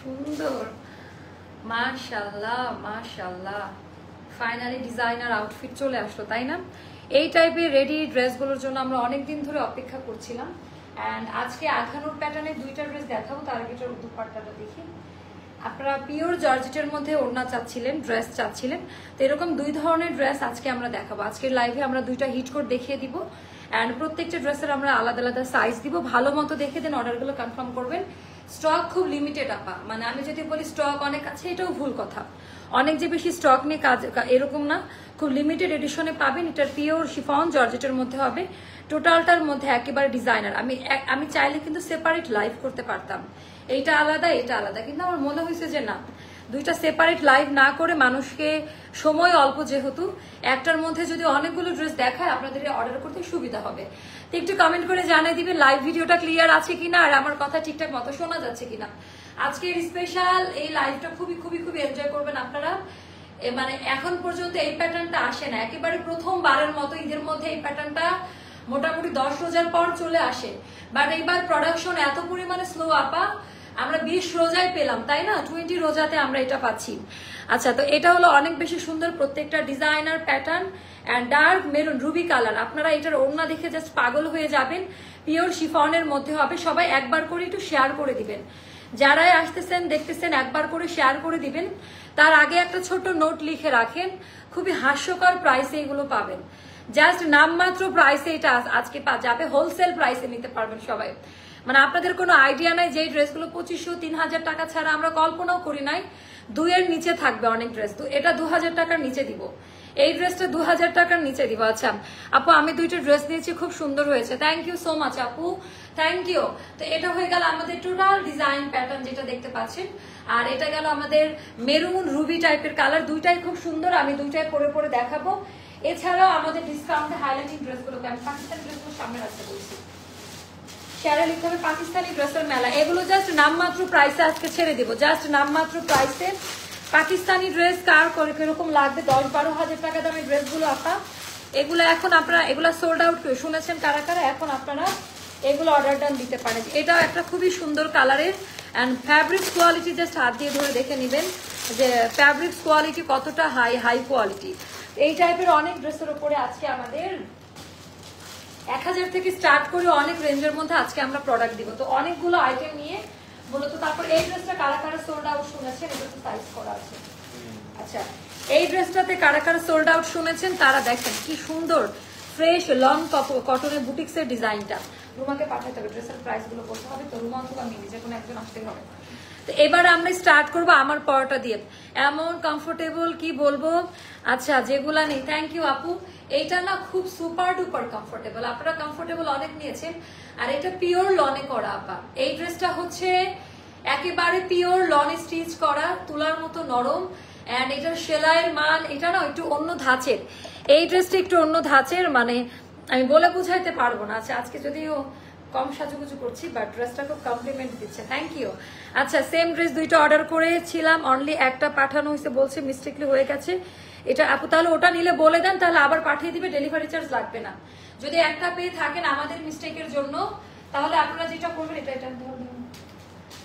সুন্দর, মাশাআল্লাহ মাশাআল্লাহ। ফাইনালি ডিজাইনার আউটফিট চলে আসলো, তাই না? এই টাইপের রেডি ড্রেসগুলোর জন্য আমরা অনেকদিন ধরে অপেক্ষা করছিলাম। অ্যান্ড আজকে আখানুর প্যাটার্নে দুইটা ড্রেস দেখাবো, তার আগে এটার দুপাট্টাটা দেখি। আপনারা পিওর জর্জেটের মধ্যে ওড়না চাচ্ছিলেন, ড্রেস চাচ্ছিলেন, তো এরকম দুই ধরনের ড্রেস আজকে আমরা দেখাবো। আজকের লাইভে আমরা দুইটা হিট কোড দেখিয়ে দিব অ্যান্ড প্রত্যেকটা ড্রেসের আমরা আলাদা আলাদা সাইজ দিব। ভালো মতো দেখে দেন, অর্ডারগুলো কনফার্ম করবেন। স্টক খুব লিমিটেড আপা, মানে আমি যদি বলি স্টক অনেক আছে এটাও ভুল কথা। অনেক যে বেশি স্টক নিয়ে কাজ এরকম না, খুব লিমিটেড এডিশনে পাবেন। এটার পিওর শিফন জর্জেটের মধ্যে হবে, টোটালটার মধ্যে একেবারে ডিজাইনার। আমি চাইলে কিন্তু সেপারেট লাইভ করতে পারতাম, এইটা আলাদা এটা আলাদা, কিন্তু আমার মনে হয়েছে যে না, দুইটা সেপারেট লাইভ না করে মানুষকে সময় অল্প, যেহেতু একটার মধ্যে যদি অনেকগুলো ড্রেস দেখায় আপনাদের অর্ডার করতে সুবিধা হবে। তো একটু কমেন্ট করে জানিয়ে দিবেন লাইভ ভিডিওটা ক্লিয়ার আছে কিনা আর আমার কথা ঠিকঠাক মতো শোনা যাচ্ছে কিনা। আজকের স্পেশাল এই লাইভটা খুবই খুবই খুবই এনজয় করবেন আপনারা। মানে এখন পর্যন্ত এই প্যাটার্নটা আসে না, একেবারে প্রথমবারের মতো ঈদের মধ্যে এই প্যাটার্নটা মোটামুটি 10 রোজার পর চলে আসে। বাট এইবার প্রোডাকশন এত পরিমাণে স্লো আপা, আমরা 20 রোজায় পেলাম, তাই না? 20 রোজাতে আমরা এটা পাচ্ছি। আচ্ছা, তো এটা হলো অনেক বেশি সুন্দর, প্রত্যেকটা designer pattern and dark maroon Ruby colour. আপনারা এটার ওড়না দেখে জাস্ট পাগল হয়ে যাবেন। পিওর শিফনের মধ্যে হবে। সবাই একবার করে একটু শেয়ার করে দিবেন, যারাই আসতেছেন দেখতেছেন একবার করে শেয়ার করে দিবেন। তার আগে একটা ছোট নোট লিখে রাখেন, খুবই হাস্যকর প্রাইসে এগুলো পাবেন। জাস্ট নামমাত্র প্রাইসে এটা আজকে যাবে, হোলসেল প্রাইসে নিতে পারবেন সবাই। মানে আপনাদের কোনো আইডিয়া নাই যে এই ড্রেসগুলো 2500-3000 টাকা ছাড়া আমরা কল্পনাও করি নাই। 2 এর নিচে থাকবে অনেক ড্রেস, তো এটা 2000 টাকার নিচে দিব। এই ড্রেসটা 2000 টাকার নিচে দিব। আচ্ছা আপু, আমি দুইটা ড্রেস নিয়েছি, খুব সুন্দর হয়েছে, থ্যাংক ইউ সো মাচ আপু, থ্যাংক ইউ। তো এটা হয়ে গেল আমাদের টোটাল ডিজাইন প্যাটার্ন যেটা দেখতে পাচ্ছেন, আর এটা গেল আমাদের মেরুন রুবি টাইপের কালার। দুইটাই খুব সুন্দর, আমি দুইটাই পরে পরে দেখাবো। এছাড়াও আমাদের ডিসকাউন্টে হাইলাইটিং ড্রেসগুলোকে আমি পাকিস্তানি ড্রেসগুলো সামনে রাখতে বলছি, শেয়ারে লিখতে হবে পাকিস্তানি ড্রেসের মেলা। এগুলো জাস্ট নামমাত্র প্রাইসে আজকে ছেড়ে দিব, জাস্ট নামমাত্র প্রাইসে। পাকিস্তানি ড্রেস কার করে কিরকম লাগবে, 10-12 হাজার টাকা দামের ড্রেসগুলো আপা, এগুলো এখন আপনারা এগুলো সোল্ড আউট শুনেছেন কারা কারা, এখন আপনারা এগুলো অর্ডার ডান দিতে পারেন। এটাও একটা খুবই সুন্দর কালারের অ্যান্ড ফ্যাব্রিক্স কোয়ালিটি জাস্ট হাত দিয়ে ধরে দেখে নেবেন যে ফ্যাব্রিক্স কোয়ালিটি কতটা হাই কোয়ালিটি। এই টাইপের অনেক ড্রেসের উপরে আজকে আমাদের 1000 থেকে স্টার্ট করে অনেক রেঞ্জের মধ্যে আজকে আমরা প্রোডাক্ট দিব। তো অনেকগুলো আইটেম নিয়ে মূলত, তারপর এই ড্রেসটা কারা কারা সোল্ড আউট শুনেছেন, এটা তো সাইজ করা আছে। আচ্ছা, এই ড্রেসটাতে কারা কারা সোল্ড আউট শুনেছেন তারা দেখেন কি সুন্দর ফ্রেশ লং কটনের বুটিক্সের ডিজাইনটা। রুমাকে পাঠাতে হবে, ড্রেসের প্রাইস গুলো বলতে হবে, তো রুমা অথবা মিনি যে কোনো একজন আসতে হবে। তো এবার আমরা স্টার্ট করবো আমার পরোটা দিয়ে, এমন কমফোর্টেবল কি বলবো। আচ্ছা, যেগুলা নেই, থ্যাংক ইউ আপু। এইটা না খুব সুপার ডুপার কমফোর্টেবল, আপনারা কমফোর্টেবল অনেক নিয়েছেন। আর এটা পিওর লনে করা আপা, এই ড্রেসটা হচ্ছে একেবারে পিওর লনে স্টিচ করা, তুলার মতো নরম। অ্যান্ড এটার সেলাইয়ের মান এটা না একটু অন্য ধাঁচের, এই ড্রেসটা একটু অন্য ধাঁচের, মানে আমি বলে বুঝাইতে পারবো না। আচ্ছা, আজকে যদিও কম সাজুগুজু করছি, বাট ড্রেসটা খুব কমপ্লিমেন্ট দিচ্ছে, থ্যাংক ইউ। আচ্ছা, সেম ড্রেস দুইটা অর্ডার করেছিলাম, অনলি একটা পাঠানো হয়েছে, বলছে মিস্টেকলি হয়ে গেছে এটা আপু। তাহলে ওটা নিলে বলে দেন, তাহলে আবার পাঠিয়ে দিবে, ডেলিভারি চার্জ লাগবে না। যদি একটা পেয়ে থাকেন আমাদের মিস্টেকের জন্য, তাহলে আপনারা যেটা করবেন এটা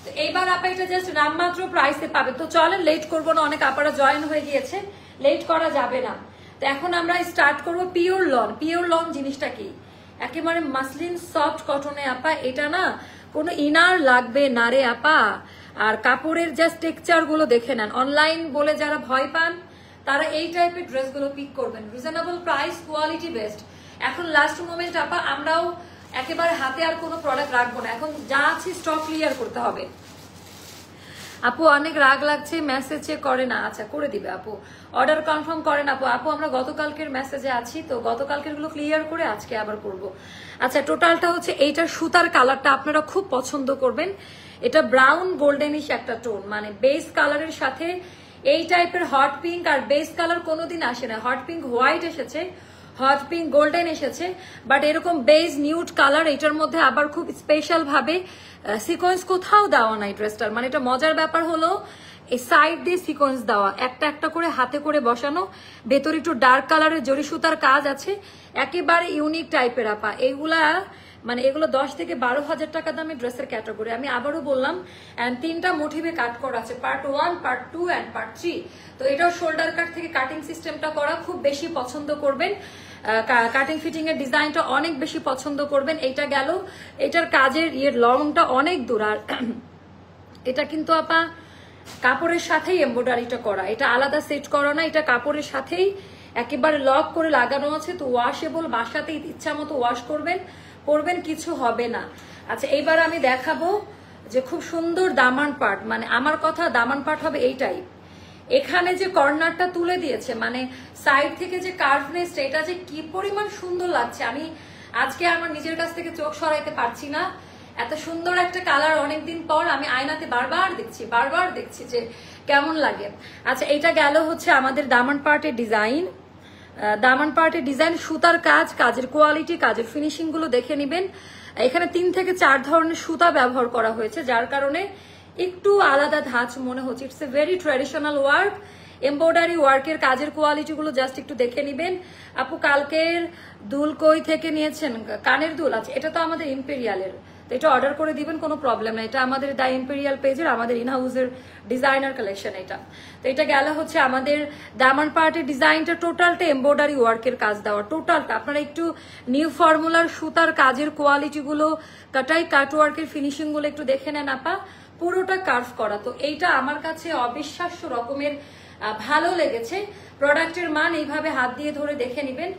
তো এইবার আপা এটা জাস্ট নামমাত্র প্রাইসে পাবে। তো চলেন লেট করবো না, অনেক আপারা জয়েন হয়ে গিয়েছে, লেট করা যাবে না। তো এখন আমরা স্টার্ট করবো পিওর লন। পিওর লন জিনিসটা কি, একেবারে মাসলিন সফট কটনে আপা, এটা না কোনো ইনার লাগবে না রে আপা। আর কাপড়ের জাস্ট টেক্সচার গুলো দেখে নেন। অনলাইন বলে যারা ভয় পান তারা এই টাইপের ড্রেসগুলো পিক করবেন, রিজনেবল প্রাইস, কোয়ালিটি বেস্ট। এখন লাস্ট মোমেন্ট আপা, আমরাও একেবারে হাতে আর কোনো প্রোডাক্ট রাখবো না, এখন যা আছে স্টক ক্লিয়ার করতে হবে। আপু অনেক রাগ লাগছে, মেসেজে করে না। আচ্ছা, করে দিবে আপু, অর্ডার কনফার্ম করেন আপু। আপু আমরা গতকালকের মেসেজে আছি, তো গতকালকের গুলো ক্লিয়ার করে আজকে আবার করব। আচ্ছা, টোটালটা হচ্ছে এইটার সুতার কালারটা আপনারা খুব পছন্দ করবেন। এটা ব্রাউন গোল্ডেনিশ একটা টোন, মানে বেস কালারের সাথে এই টাইপের হট পিঙ্ক আর বেস কালার কোনোদিন আসে না। হট পিঙ্ক হোয়াইট এসেছে, হট পিঙ্ক গোল্ডেন এসেছে, বাট এরকম বেজ নিউড কালার, এটার মধ্যে আবার খুব স্পেশাল ভাবে সিকোয়েন্স কোথাও দেওয়া নাই ড্রেসটার। মানে এটা মজার ব্যাপার হলো এই সাইড দিয়ে সিকোয়েন্স দেওয়া, একটা একটা করে হাতে করে বসানো, ভেতরে একটু ডার্ক কালারের জরি সুতার কাজ আছে, একেবারে ইউনিক টাইপের আপা। এইগুলা মানে এগুলো 10 থেকে 12,000 টাকা দামের ড্রেসের ক্যাটাগরি। আমি আবারও বললাম, এন্ড 3টা মোটিভে কাট করা আছে, পার্ট 1, পার্ট 2 এন্ড পার্ট 3। তো এটাও শোল্ডার কাট থেকে কাটিং সিস্টেমটা করা, খুব বেশি পছন্দ করবেন। কাটিং ফিটিং এর ডিজাইনটা অনেক বেশি পছন্দ করবেন। এটা গেল, এটার কাজের লংটা অনেক দূর। আর এটা কিন্তু আপা কাপড়ের সাথেই এমব্রয়ডারিটা করা, এটা আলাদা সেট করা না, এটা কাপড়ের সাথেই একেবারে লক করে লাগানো আছে। তো ওয়াশেবল, বাসাতে ইচ্ছা মতো ওয়াশ করবেন, পরবেন, কিছু হবে না। আচ্ছা, এইবার আমি দেখাবো যে খুব সুন্দর দামান পার্ট, মানে আমার কথা দামান পার্ট হবে এইটাই। এখানে যে কর্নারটা তুলে দিয়েছে, মানে সাইড থেকে যে কার্ভনেসটা, এটা যে কি পরিমাণ সুন্দর লাগছে, আমি আজকে আমার নিজের কাছ থেকে চোখ সরাইতে পারছি না। এত সুন্দর একটা কালার অনেকদিন পর আমি আয়নাতে বারবার দেখছি যে কেমন লাগে। আচ্ছা, এটা গেল হচ্ছে আমাদের দামান পার্টের ডিজাইন। দামান পার্টের ডিজাইন, সুতার কাজ, কাজের কোয়ালিটি, কাজের ফিনিশিং গুলো দেখে নিবেন। এখানে 3 থেকে 4 ধরনের সুতা ব্যবহার করা হয়েছে, যার কারণে একটু আলাদা ধাঁচ মনে হচ্ছে। It's a very traditional work, embroidery ওয়ার্কের কাজের কোয়ালিটি গুলো জাস্ট একটু দেখে নিবেন। আপু কালকের দুল কই থেকে নিয়েছেন? কানের দুল আছে, এটা তো আমাদের ইম্পেরিয়ালের, তো এটা অর্ডার করে দিবেন, কোনো প্রবলেম না। এটা আমাদের দ্য ইম্পেরিয়াল পেজের আমাদের ইনহাউসের ডিজাইনার কালেকশন এটা। তো এটা গেল হচ্ছে আমাদের দামান পার্টের ডিজাইনটা, টোটালটা এমব্রয়ডারি ওয়ার্কের কাজ দেওয়া, টোটালটা। আপনারা একটু নিউ ফর্মুলার সুতার কাজের কোয়ালিটি গুলো, কাটাই কাট ওয়ার্কের ফিনিশিং গুলো একটু দেখে নেন আপা, পুরোটা কার্ভ করা। তো এইটা আমার কাছে অবিশ্বাস্য রকমের ভালো লেগেছে। প্রোডাক্টের মান এইভাবে হাত দিয়ে ধরে দেখে নিবেন,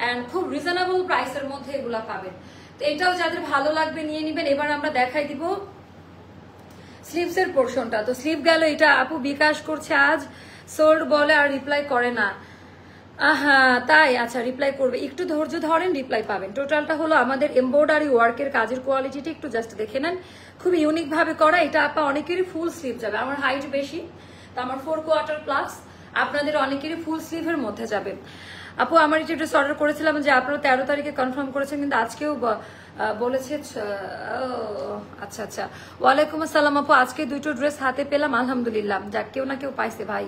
এন্ড খুব রিজনেবল প্রাইসের মধ্যে এগুলা পাবেন। তো এটাও যাদের ভালো লাগবে নিয়ে নিবেন। এবার আমরা দেখাই দিব স্লিভস এর পোর্শনটা। তো স্লিভ গেল, এটা আপু বিকাশ করছে আজ, সোল্ড বলে আর রিপ্লাই করে না। হ্যাঁ তাই, আচ্ছা রিপ্লাই করবে, একটু ধৈর্য ধরেন, রিপ্লাই পাবেন। টোটালটা হলো আমাদের এমব্রয়ডারি ওয়ার্কের কাজের কোয়ালিটিটা একটু জাস্ট দেখে নেন, খুব ইউনিক ভাবে করা। এটা আপা অনেকেরই ফুল স্লিভ যাবে, আমার হাইট বেশি তো আমার 4/4 প্লাস, আপনাদের অনেকেরই ফুল স্লিভের মধ্যে যাবে। আপু আমার এটা ড্রেস অর্ডার করেছিলাম যে আপনারা 13 তারিখে কনফার্ম করেছেন, কিন্তু আজকেও বলেছে। আচ্ছা আচ্ছা, ওয়ালাইকুম আসসালাম আপু, আজকে 2টো ড্রেস হাতে পেলাম, আলহামদুলিল্লাহ। যাক, কেউ না কেউ পাইছে ভাই।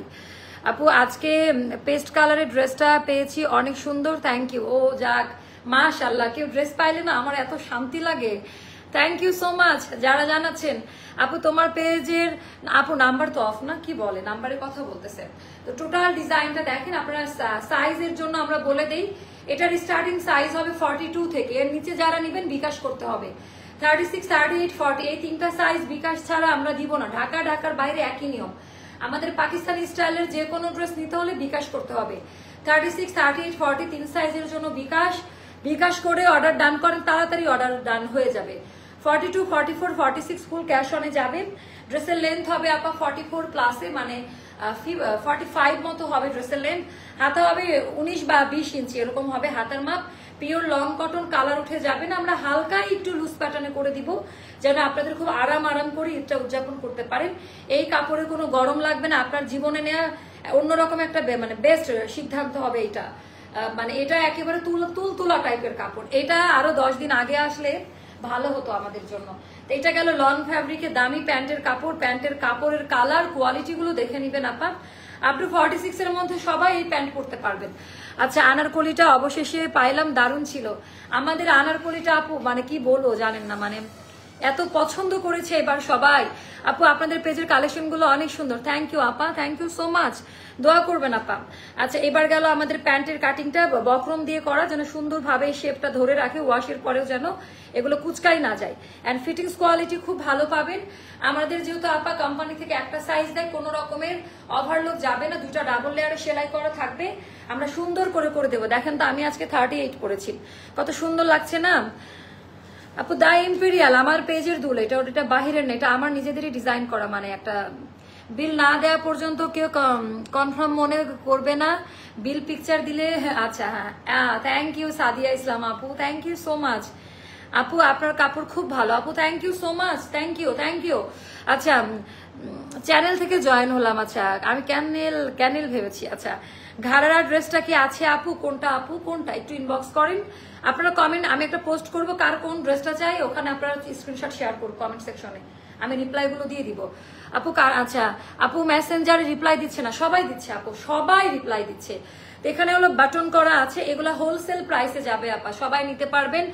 আপু আজকে পেস্ট কালারের ড্রেসটা পেয়েছি, অনেক সুন্দর, থ্যাংক ইউ। ও যাক, মাশাআল্লাহ, কেউ ড্রেস পাইলে না আমার এত শান্তি লাগে। থ্যাংক ইউ সো মাচ যারা জানাচ্ছেন। আপু তোমার পেজের, আপু নাম্বার তো অফ না, কি বলে নাম্বারের কথা বলতেছেন। তো টোটাল ডিজাইনটা দেখেন আপনারা, সাইজের জন্য আমরা বলে দেই, এটার স্টার্টিং সাইজ হবে 42 থেকে, এর নিচে যারা নেবেন বিকাশ করতে হবে। 36, 38, 40 এই 3টা সাইজ বিকাশ ছাড়া আমরা দিব না। ঢাকার বাইরে একই নিয়ম। আমাদের পাকিস্তানি স্টাইলের যে কোনো ড্রেস নিতে হলে বিকাশ করতে হবে। 36, 38, 40 3 সাইজের জন্য বিকাশ করে অর্ডার ডান করেন, তাড়াতাড়ি অর্ডার ডান হয়ে যাবে। 42, 44, 46 ফুল ক্যাশ অনে যাবেন। ড্রেসের লেন্থ হবে আপা 44 প্লাসে, মানে 45 মতো হবে ড্রেসের লেন্থ। হাতা হবে 19 বা 20 ইঞ্চি এরকম হবে হাতার মাপ। পিওর লং কটন, কালার উঠে যাবে না। আমরা হালকা একটু লুজ প্যাটার্নে করে দিব, যেন আপনাদের খুব আরাম করে ঈদটা উদযাপন করতে পারেন। এই কাপড়ে কোনো গরম লাগবে না। আপনার জীবনে নেওয়া অন্যরকম একটা মানে বেস্ট সিদ্ধান্ত হবে এটা। মানে এটা একেবারে তুলা টাইপের কাপড়। এটা আরো 10 দিন আগে আসলে ভালো হতো আমাদের জন্য। তো এটা গেল লং ফ্যাব্রিকের দামি প্যান্টের কাপড়। প্যান্টের কাপড়ের কালার কোয়ালিটি গুলো দেখে নিবেন আপা। আপ টু 46 এর মধ্যে সবাই এই প্যান্ট পরতে পারবেন। আচ্ছা, আনারকলিটা অবশেষে পাইলাম, দারুণ ছিল আমাদের আনারকলিটা আপু, মানে কি বলবো জানেন না, মানে এত পছন্দ করেছে এবার সবাই। আপু আপনাদের পেজের কালেকশন গুলো অনেক সুন্দর, থ্যাংক ইউ আপা, থ্যাংক ইউ সো মাচ, দোয়া করবেন আপা। আচ্ছা, এবার গেল আমাদের প্যান্টের কাটিংটা বক্রম দিয়ে করা, যেন সুন্দরভাবে শেপটা ধরে রাখে, ওয়াশের পরেও যেন এগুলো কুচকাই না যায়। এন্ড ফিটিংস কোয়ালিটি খুব ভালো পাবেন। আমাদের যেহেতু আপা কোম্পানি থেকে একটা সাইজ দেয়, কোনো রকমের ওভারলোড যাবে না, 2টা ডাবল লেয়ারে সেলাই করা থাকবে, আমরা সুন্দর করে দেবো। দেখেন তো আমি আজকে 38 পরেছি, কত সুন্দর লাগছে না আপু। দা ইম্পেরিয়াল আমার পেজের দুল, এটা ওটা বাহিরের না, এটা আমার নিজেদেরই ডিজাইন করা। মানে একটা বিল না দেওয়া পর্যন্ত কেউ কনফার্ম মনে করবে না, বিল পিকচার দিলে। আচ্ছা হ্যাঁ, থ্যাংক ইউ সাদিয়া ইসলাম আপু, থ্যাংক ইউ সো মাচ আপু, আপনার কাপড় খুব ভালো আপু, thank you so much, thank you. আচ্ছা, চ্যানেল থেকে জয়েন হলাম। আচ্ছা, আমি ক্যানেল ভেবেছি। আচ্ছা, ঘাড়ারা ড্রেসটা কি আছে আপু? কোনটা আপু, কোনটা একটু ইনবক্স করেন আপনারা, কমেন্ট, আমি একটা পোস্ট করব কার কোন ড্রেসটা চাই, ওখানে আপনারা স্ক্রিনশট শেয়ার করুন কমেন্ট সেকশনে, আমি রিপ্লাই গুলো দিয়ে দিব আপু। আচ্ছা আপু মেসেঞ্জারে রিপ্লাই দিচ্ছে না, সবাই দিচ্ছে আপু, সবাই রিপ্লাই দিচ্ছে। তো এখানে হলো বাটন করা আছে, এগুলা হোলসেল প্রাইসে যাবে আপা, সবাই নিতে পারবেন।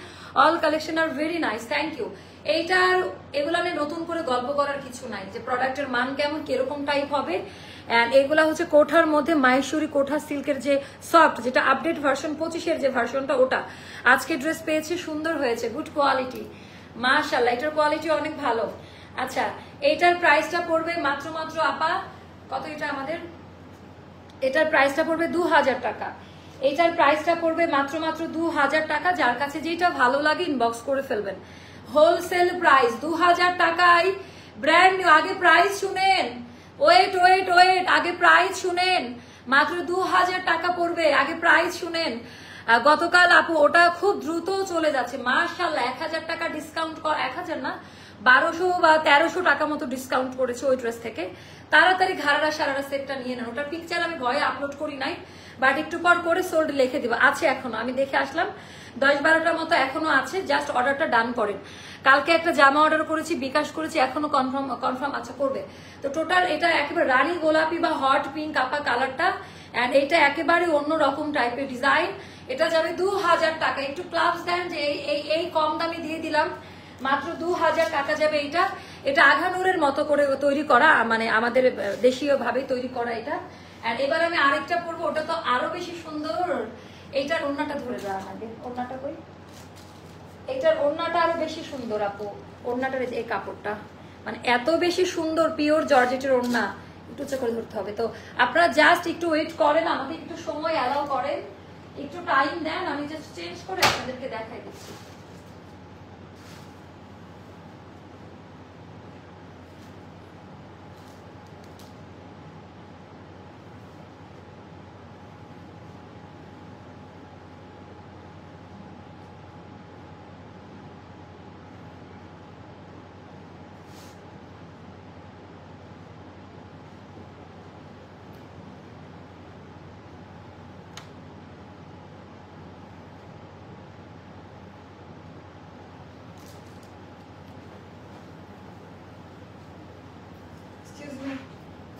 অল কালেকশন আর ভেরি নাইস, থ্যাংক ইউ। এইটার এগুলা নিয়ে নতুন করে গল্প করার কিছু নাই, যে প্রোডাক্টের মান কেমন কিরকম টাইপ হবে। এন্ড এগুলা হচ্ছে কোঠার মধ্যে মাহেশ্বরী কোঠা সিল্কের যে সফট, যেটা আপডেট ভার্সন 25-এর যে ভার্সনটা ওটা। আজকে ড্রেস পেয়েছি, সুন্দর হয়েছে, গুড কোয়ালিটি, মাশাআল্লাহ, এটার কোয়ালিটি অনেক ভালো। আচ্ছা, এইটার প্রাইসটা পড়বে মাত্র আপা কত, এটা আমাদের এটার প্রাইসটা পড়বে 2000 টাকা। এটার প্রাইসটা পড়বে মাত্র 2000 টাকা। যার কাছে যেটা ভালো লাগে ইনবক্স করে ফেলবেন। হোলসেল প্রাইস 2000 টাকায়, ব্র্যান্ড নিউ। আগে প্রাইস শুনেন, ওয়েট ওয়েট ওয়েট, আগে প্রাইস শুনেন, মাত্র 2000 টাকা পড়বে, আগে প্রাইস শুনেন। গতকাল আপু ওটা খুব দ্রুত চলে যাচ্ছে, মাশাআল্লাহ 1000 টাকা ডিসকাউন্ট, 1000 না 1200 বা 1300 টাকা মতো ডিসকাউন্ট করেছে ওই ড্রেস থেকে। তাড়াতাড়ি ঘাড়া সারারা সেটটা নিয়ে নেন। ওটার পিকচার আমি ভয়ে আপলোড করি নাই, বাট একটু পর করে সোল্ড লিখে দিব। আছে এখনো, আমি দেখে আসলাম 10-12টার মতো এখনো আছে, জাস্ট অর্ডারটা ডান করেন। কালকে একটা জামা অর্ডার করেছি, বিকাশ করেছি, এখনো কনফার্ম আচ্ছা করবে। তো টোটাল এটা একেবারে রানী গোলাপি বা হট পিঙ্ক আপা কালারটা, এন্ড এটা একেবারে অন্য রকম টাইপের ডিজাইন। এটা যাবে 2000 টাকা। একটু ক্লাবস দেন যে এই কম দামে দিয়ে দিলাম, মাত্র 2000 টাকা যাবে এইটা। এটা আঘানুরের মতো করে তৈরি করা, মানে আমাদের দেশীয় ভাবে তৈরি করা এটা। এন্ড এবার আমি আরেকটা পরবো, ওটা তো আরো বেশি সুন্দর। এইটার ওড়নাটা ধরে দেওয়া আগে, ওড়নাটা কই, এইটার ওড়নাটা আরো বেশি সুন্দর আপু। ওড়নাটার এই কাপড়টা মানে এত বেশি সুন্দর, পিওর জর্জেটের ওড়না, একটু উঁচু করে ধরতে হবে। তো আপনারা জাস্ট একটু ওয়েট করেন, আমাকে একটু সময় অ্যালাউ করেন, একটু টাইম দেন, আমি জাস্ট চেঞ্জ করে আপনাদেরকে দেখাই দিচ্ছি।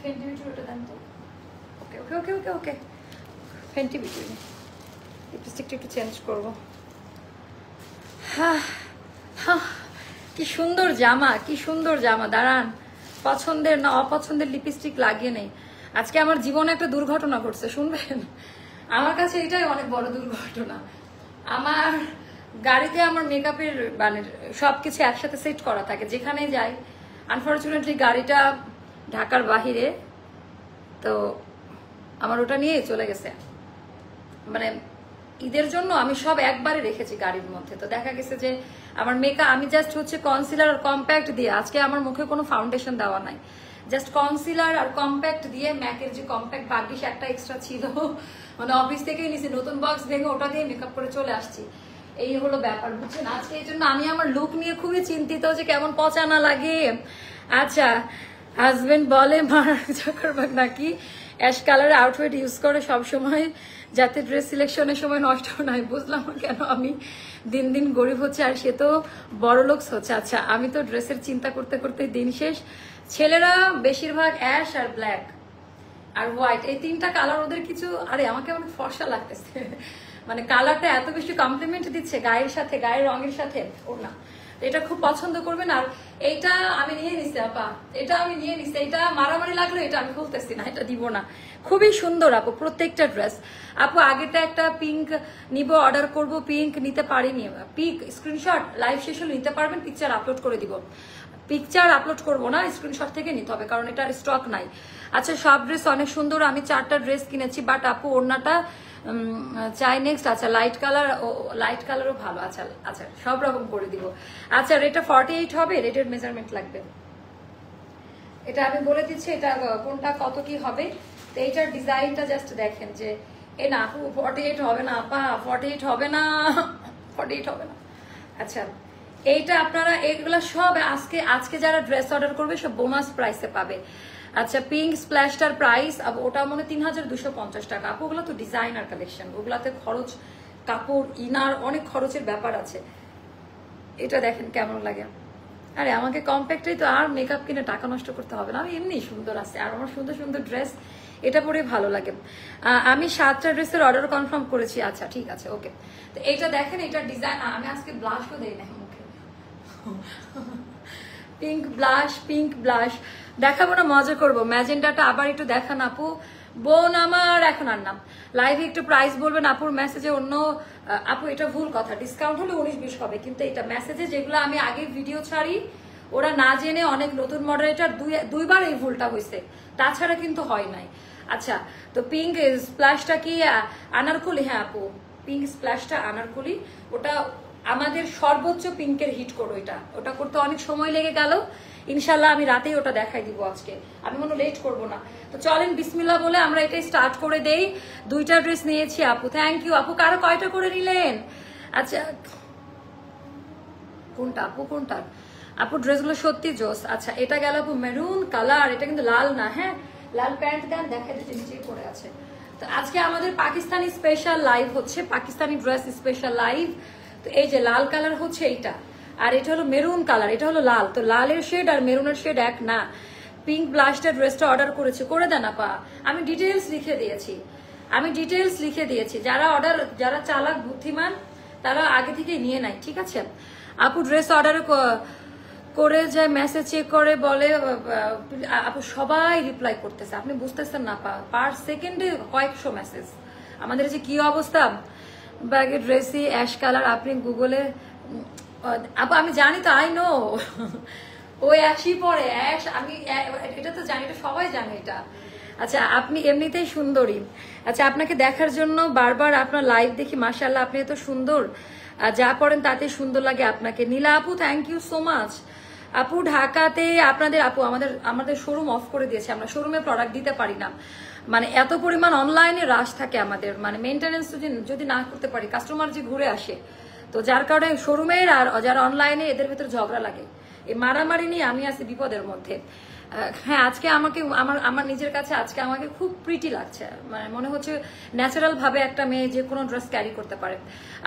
ফেন্টি বিটুই ওটা দেন তো। ওকে ওকে ওকে ওকে ওকে, ফেন্টি বিটুই লিপস্টিকটা একটু চেঞ্জ করবো। হ্যাঁ হ্যাঁ, কি সুন্দর জামা, কি সুন্দর জামা। দাঁড়ান, পছন্দের না অপছন্দের লিপস্টিক লাগিয়ে নেই। আজকে আমার জীবনে একটা দুর্ঘটনা ঘটছে, শুনবেন? আমার কাছে এটাই অনেক বড় দুর্ঘটনা। আমার গাড়িতে আমার মেকআপের মানে সবকিছু একসাথে সেট করা থাকে, যেখানে যাই। আনফর্চুনেটলি গাড়িটা ঢাকার বাহিরে, তো আমার ওটা নিয়ে চলে গেছে। মানে ঈদের জন্য আমি সব একবারে রেখেছি গাড়ির মধ্যে। তো দেখা গেছে যে আমার মেকআপ, আমি জাস্ট হচ্ছে কনসিলার আর কম্প্যাক্ট দিয়ে, আজকে আমার মুখে কোনো ফাউন্ডেশন দেওয়া নাই, জাস্ট কনসিলার আর কম্প্যাক্ট দিয়ে, ম্যাকের যে কম্প্যাক্ট বাগিশ একটা এক্সট্রা ছিল, মানে অফিস থেকেই নিছি, নতুন বক্স ভেঙে ওটা দিয়ে মেকআপ করে চলে আসছি। এই হলো ব্যাপার, বুঝছেন? আজকে এই জন্য আমি আমার লুক নিয়ে খুবই চিন্তিত যে কেমন পচা না লাগে। আচ্ছা, হাজবেন্ড বলে মার্ক জাকারবার্গ নাকি অ্যাশ কালার আউটফিট ইউজ করে সবসময়, যাতে ড্রেস সিলেকশনের সময় নষ্ট নয়। বুঝলাম কেন আমি দিন দিন গরিব হচ্ছে আর সে তো বড় লোকস হচ্ছে। আচ্ছা, আমি তো ড্রেসের চিন্তা করতে করতে দিন শেষ। ছেলেরা বেশিরভাগ অ্যাশ আর ব্ল্যাক আর হোয়াইট, এই তিনটা কালার ওদের কিছু, আরে আমাকে অনেক ফর্সা লাগতেছে, মানে কালারটা এত বেশি কমপ্লিমেন্ট দিচ্ছে গায়ের সাথে, গায়ের রঙের সাথে। ওর না, এটা খুব পছন্দ করবেন। আর এইটা আমি নিয়ে নিছি আপা, এটা আমি নিয়ে নিছি, এটা মারামারি লাগলো, এটা আমি খুলতেছি না, এটা দিব না। খুবই সুন্দর আপু প্রত্যেকটা ড্রেস। আপু আগেটা একটা পিঙ্ক নিব, অর্ডার করব, পিঙ্ক নিতে পারিনি। পিঙ্ক স্ক্রিনশট লাইভ শেষ হলে নিতে পারবেন, পিকচার আপলোড করে দিব। পিকচার আপলোড করবো না, স্ক্রিনশট থেকে নিতে হবে, কারণ এটা স্টক নাই। আচ্ছা, সব ড্রেস অনেক সুন্দর, আমি 4টা ড্রেস কিনেছি, বাট আপু ওড়নাটা চাই নেক্সট। আচ্ছা, লাইট কালারও ভালো। আচ্ছা আচ্ছা, সব রকম করে দিব। আচ্ছা, এটা 48 হবে, রেটের মেজারমেন্ট লাগবে, এটা আমি বলে দিচ্ছি, এটা কোনটা কত কি হবে। তো এইটার ডিজাইনটা জাস্ট দেখেন যে এ না আপু 48 হবে না আপা, 48 হবে না, 48 হবে না। আচ্ছা, এইটা আপনারা এগুলো সব আজকে যারা ড্রেস অর্ডার করবে সব বোনাস প্রাইসে পাবে। আচ্ছা, পিঙ্ক স্প্ল্যাশটার প্রাইস ওটা মনে 3250 টাকা। আপু ওগুলো তো ডিজাইনার কালেকশন, ওগুলাতে খরচ, কাপড়, ইনার, অনেক খরচের ব্যাপার আছে। এটা দেখেন কেমন লাগে। আরে আমাকে কম্প্যাক্টই তো, আর মেকআপ কিনে টাকা নষ্ট করতে হবে না, আমি এমনি সুন্দর আছে। আর আমার সুন্দর সুন্দর ড্রেস এটা পরে ভালো লাগে। আমি 7টা ড্রেসের অর্ডার কনফার্ম করেছি। আচ্ছা ঠিক আছে, ওকে। তো এইটা দেখেন, এটা ডিজাইন, আমি আজকে ব্লাশও দেই না মুখে। পিঙ্ক ব্লাশ দেখাবো না, মজা করবো। ম্যাজেন্ডাটা আবার একটু দেখান আপু। বোন আমার এখন আর নাম লাইভে একটু প্রাইস বলবেন আপুর মেসেজে। অন্য আপু এটা ভুল কথা, ডিসকাউন্ট হলে 19-20 হবে, কিন্তু এটা মেসেজে যেগুলো আমি আগে ভিডিও ছাড়ি ওরা না জেনে অনেক নতুন মডারেটার দুইবার এই ভুলটা হয়েছে, তাছাড়া কিন্তু হয় নাই। আচ্ছা, তো পিঙ্ক স্প্ল্যাশটা কি আনারকলি? হ্যাঁ আপু, পিঙ্ক স্প্ল্যাশটা আনারকলি। ওটা আমাদের সর্বোচ্চ পিঙ্কের হিট করো, ওটা করতে অনেক সময় লেগে গেল। ইনশাল্লাহ আমি রাতেই ওটা দেখাই দিব আজকে, আমি মনে লেট করবো না। তো চলেন বিসমিল্লাহ বলে আমরা এটাই স্টার্ট করে দেই। 2টা ড্রেস নিয়েছি আপু, থ্যাংক ইউ আপু। কারো কয়টা করে নিলেন? আচ্ছা, কোনটা আপু, কোনটা আপু? ড্রেসগুলো সত্যি জোস। আচ্ছা, এটা গেল আপু মেরুন কালার, এটা কিন্তু লাল না। হ্যাঁ, লাল প্যান্ট দেন, দেখা যাচ্ছে নিচেই পরে আছে। তো আজকে আমাদের পাকিস্তানি স্পেশাল লাইভ হচ্ছে, পাকিস্তানি ড্রেস স্পেশাল লাইভ। তো এই যে লাল কালার হচ্ছে এইটা, আর এটা হলো মেরুন কালার, এটা হলো লাল। তো লালের শেড আর মেরুনের শেড এক না। পিঙ্ক ব্লাশটা ড্রেসটা অর্ডার করেছে, করে দেন আপা। আমি ডিটেলস লিখে দিয়েছি, যারা চালাক বুদ্ধিমান তারা আগে থেকে নিয়ে নেয়, ঠিক আছে আপু। ড্রেস অর্ডার করে যায়, মেসেজ চেক করে বলে আপু সবাই রিপ্লাই করতেছে, আপনি বুঝতেছেন না পার সেকেন্ডে কয়েকশো মেসেজ। আমাদের যে কি অবস্থা। ব্যাগের ড্রেসই অ্যাশ কালার, আপনি গুগলে আপু আমি জানি তো, আই নো ওই অ্যাশই পরে অ্যাশ, আমি এটা তো জানি, এটা সবাই জানে এটা। আচ্ছা, আপনি এমনিতেই সুন্দরী। আচ্ছা, আপনাকে দেখার জন্য বারবার আপনার লাইভ দেখি, মাশাআল্লাহ আপনি এত সুন্দর, যা পড়েন তাতে সুন্দর লাগে আপনাকে। নীলা আপু থ্যাংক ইউ সো মাচ। আপু ঢাকাতে আপনাদের আপু আমাদের শোরুম অফ করে দিয়েছে, আমরা শোরুমে প্রোডাক্ট দিতে পারি না, মানে এত পরিমাণ অনলাইনে রাশ থাকে আমাদের, মানে মেনটেনেন্স যদি না করতে পারি কাস্টমার যে ঘুরে আসে, তো যার কারণে শোরুমের আর যারা অনলাইনে এদের ভেতর ঝগড়া লাগে। এই মারামারি নিয়ে আমি আছি বিপদের মধ্যে। হ্যাঁ, আজকে আমাকে আমার নিজের কাছে আজকে আমাকে খুব প্রিটি লাগছে, মানে মনে হচ্ছে ন্যাচারাল ভাবে একটা মেয়ে যে কোনো ড্রেস ক্যারি করতে পারে।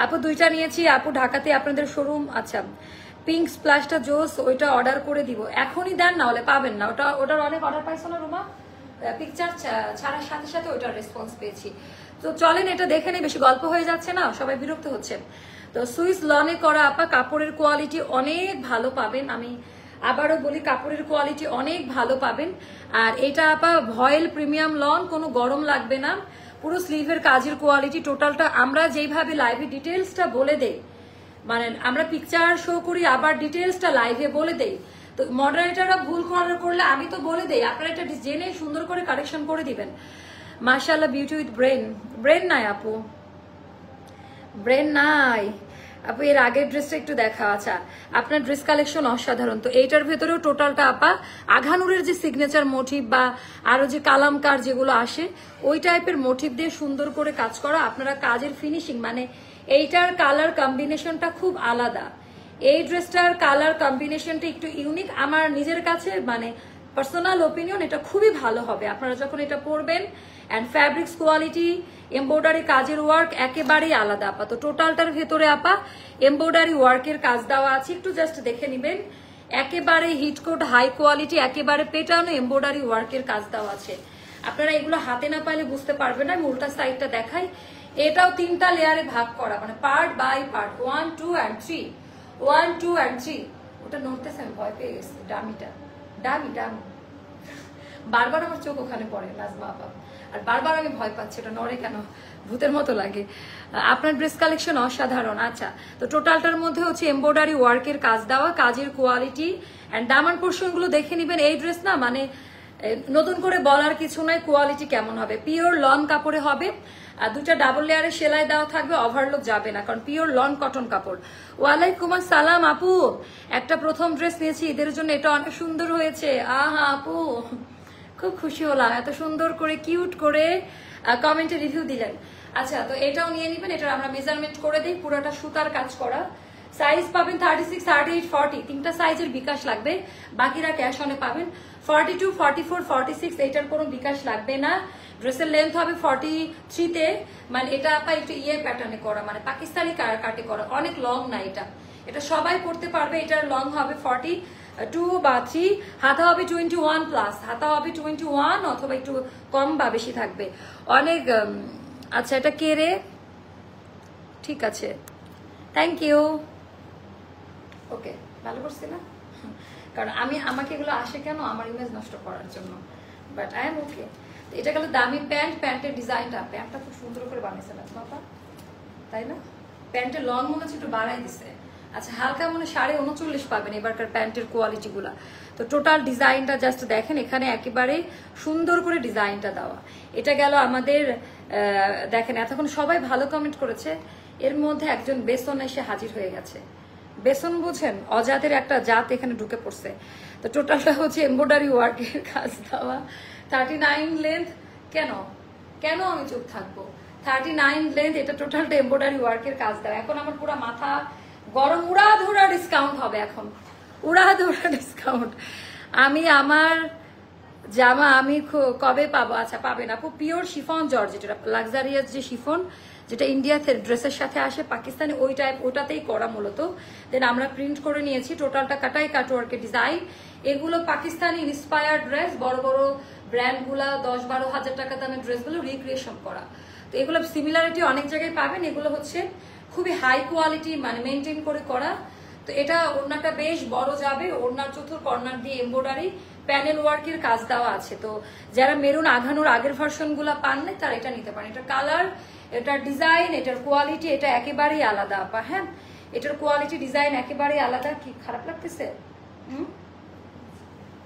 আপু 2টা নিয়েছি আপু, ঢাকাতে আপনাদের শোরুম। আচ্ছা, পিঙ্ক স্প্ল্যাশটা জোস, ওইটা অর্ডার করে দিব, এখনই দেন না হলে পাবেন না। ওটার অনেক অর্ডার পাইছো না রুমা? পিকচার ছাড়ার সাথে সাথে ওইটার রেসপন্স পেয়েছি। তো চলেন এটা দেখে নেই, বেশি গল্প হয়ে যাচ্ছে না, সবাই বিরক্ত হচ্ছে। তো সুইস লনে করা আপা, কাপড়ের কোয়ালিটি অনেক ভালো পাবেন, আমি আবারও বলি কাপড়ের কোয়ালিটি অনেক ভালো পাবেন। আর এটা আপা ভয়েল প্রিমিয়াম লন, কোনো গরম লাগবে না, পুরো স্লিভের কাজের কোয়ালিটি টোটালটা আমরা যেইভাবে লাইভে ডিটেলসটা বলে দেই, মানে আমরা পিকচার শো করি আবার ডিটেলসটা লাইভে বলে দেই। তো মডারেটররা ভুল করলে আমি তো বলে দেই, আপনারা এটা জেনে সুন্দর করে কারেকশন করে দিবেন। মাশাআল্লাহ বিউটি উইথ ব্রেন নাই আপু, ব্রেন নাই আপু। এর আগের ড্রেসটা একটু দেখা। আচ্ছা, আপনার ড্রেস কালেকশন অসাধারণ। তো এইটার ভেতরেও টোটালটা আপা আঘানুরের যে সিগনেচার মোটিভ বা আরো যে কালামকার যেগুলো আসে ওই টাইপের মোটিভ দিয়ে সুন্দর করে কাজ করা। আপনারা কাজের ফিনিশিং, মানে এইটার কালার কম্বিনেশনটা খুব আলাদা, এই ড্রেসটার কালার কম্বিনেশনটা একটু ইউনিক আমার নিজের কাছে, মানে পার্সোনাল ওপিনিয়ন এটা খুবই ভালো হবে আপনারা যখন এটা পরবেন। অ্যান্ড ফ্যাব্রিক্স কোয়ালিটি, এমব্রয়ডারি কাজের ওয়ার্ক একেবারেই আলাদা আপা। তো টোটালটার ভেতরে আপা এমব্রয়ডারি ওয়ার্কের কাজ দেওয়া আছে, একটু জাস্ট দেখে নিবেন। একেবারে হিটকোট হাই কোয়ালিটি, একেবারে পেটানো এমব্রয়ডারি ওয়ার্কের কাজ দেওয়া আছে। আপনারা এগুলো হাতে না পাইলে বুঝতে পারবেন না। আমি উল্টা সাইডটা দেখাই, এটাও 3টা লেয়ারে ভাগ করা, মানে part by part, 1, 2 and 3, 1, 2 and 3। ওটা নড়তেছে, আমি ভয় পেয়ে গেছি। ডামি বারবার আমার চোখ ওখানে পড়ে নাজমা আপা, আর বারবার আমি ভয় পাচ্ছি ওটা নড়ে কেন, ভূতের মতো লাগে। আপনার ড্রেস কালেকশন অসাধারণ। আচ্ছা, তো টোটালটার মধ্যে হচ্ছে এমব্রয়ডারি ওয়ার্কের কাজ দেওয়া, কাজের কোয়ালিটি অ্যান্ড দামান পোর্শন গুলো দেখে নিবেন। এই ড্রেস না মানে নতুন করে বলার কিছু নাই, কোয়ালিটি কেমন হবে, পিওর লন কাপড়ে হবে। আর 2টা ডাবল লেয়ারে সেলাই দেওয়া থাকবে, ওভারলোক যাবে না, কারণ পিওর লন কটন কাপড়। ওয়ালাইকুম আসসালাম আপু, একটা প্রথম ড্রেস নিয়েছি ঈদের জন্য, এটা অনেক সুন্দর হয়েছে। আহা আপু, খুব খুশি হলাম, এত সুন্দর করে কিউট করে কমেন্টে রিভিউ দিলেন। আচ্ছা, তো এটাও নিয়ে নিবেন, এটা আমরা মেজারমেন্ট করে দিই, পুরোটা সুতার কাজ করা। সাইজ পাবেন 36, 38, 40, 3টা সাইজের বিকাশ লাগবে, বাকিরা ক্যাশ অনে পাবেন। 42, 44, 46 এইটার কোনো বিকাশ লাগবে না। ড্রেসের লেন্থ হবে 43-তে, মানে এটা আপা একটু প্যাটার্নে করা, মানে পাকিস্তানি কাটে করা, অনেক লং না এটা, এটা সবাই পড়তে পারবে। এটার লং হবে 40, 2 বা 3, হাতা হবে 21 প্লাস, হাতা হবে 21 অথবা একটু কম বা বেশি থাকবে অনেক। আচ্ছা এটা কে রে? ঠিক আছে, থ্যাংক ইউ। ওকে, ভালো করছি না? কারণ আমাকে এগুলো আসে কেন? আমার ইমেজ নষ্ট করার জন্য, বাট আই এম ওকে। এটা গেল দামি প্যান্ট, প্যান্টের ডিজাইনটা, প্যান্টটা খুব সুন্দর করে বানিয়েছে না বাবা, তাই না? প্যান্টের লং মনে হচ্ছে একটু বাড়াই দিছে। আচ্ছা হালকা মনে 39.5 পাবেন এবারকার প্যান্টের কোয়ালিটিগুলা। তো টোটাল ডিজাইনটা জাস্ট দেখেন, এখানে একেবারে সুন্দর করে ডিজাইনটা দেওয়া। এটা গেল আমাদের, দেখেন এতক্ষণ সবাই ভালো কমেন্ট করেছে, এর মধ্যে একজন বেসন এসে হাজির হয়ে গেছে। বেসন বুঝেন, অজাতের একটা জাত এখানে ঢুকে পড়ছে। তো টোটালটা হচ্ছে এমব্রয়ডারি ওয়ার্কের কাজ দেওয়া, 39 লেন্থ। কেন কেন আমি চুপ থাকবো? 39 লেন্থ, এটা টোটালটা এমব্রয়ডারি ওয়ার্কের কাজ দেওয়া। এখন আমার পুরো মাথা গরম, উড়াধুরা ডিসকাউন্ট হবে এখন, উড়াধুরা ডিসকাউন্ট। আমি আমার জামা আমি কবে পাবো? আচ্ছা পাবেন আপু, পিওর শিফন জর্জেট, এটা লাক্সারিয়াস যে শিফন যেটা ইন্ডিয়াতে ড্রেসের সাথে আসে পাকিস্তানি, ওই টাইপ ওটাতেই করা মূলত। দেন আমরা প্রিন্ট করে নিয়েছি, টোটালটা কাটাই কাটওয়ার্কের ডিজাইন। এগুলো পাকিস্তানি ইন্সপায়ার্ড ড্রেস, বড় বড় ব্র্যান্ডগুলা 10-12 হাজার টাকা দামের ড্রেসগুলো রিক্রিয়েশন করা। তো এগুলো সিমিলারিটি অনেক জায়গায় পাবেন, এগুলো হচ্ছে খুবই হাই কোয়ালিটি মানে মেনটেন করে করা। তো এটা ওড়নাটা বেশ বড় যাবে, ওড়নার চতুর কর্নার দিয়ে এমব্রয়ডারি প্যানেল ওয়ার্কের কাজ দেওয়া আছে। তো যারা মেরুন আঘানোর আগের ভার্সনগুলো পান না তারা এটা নিতে পারেন। এটা কালার, এটার ডিজাইন, এটার কোয়ালিটি এটা একেবারেই আলাদা আপা। হ্যাঁ এটার কোয়ালিটি ডিজাইন একেবারেই আলাদা। কি খারাপ লাগতেছে?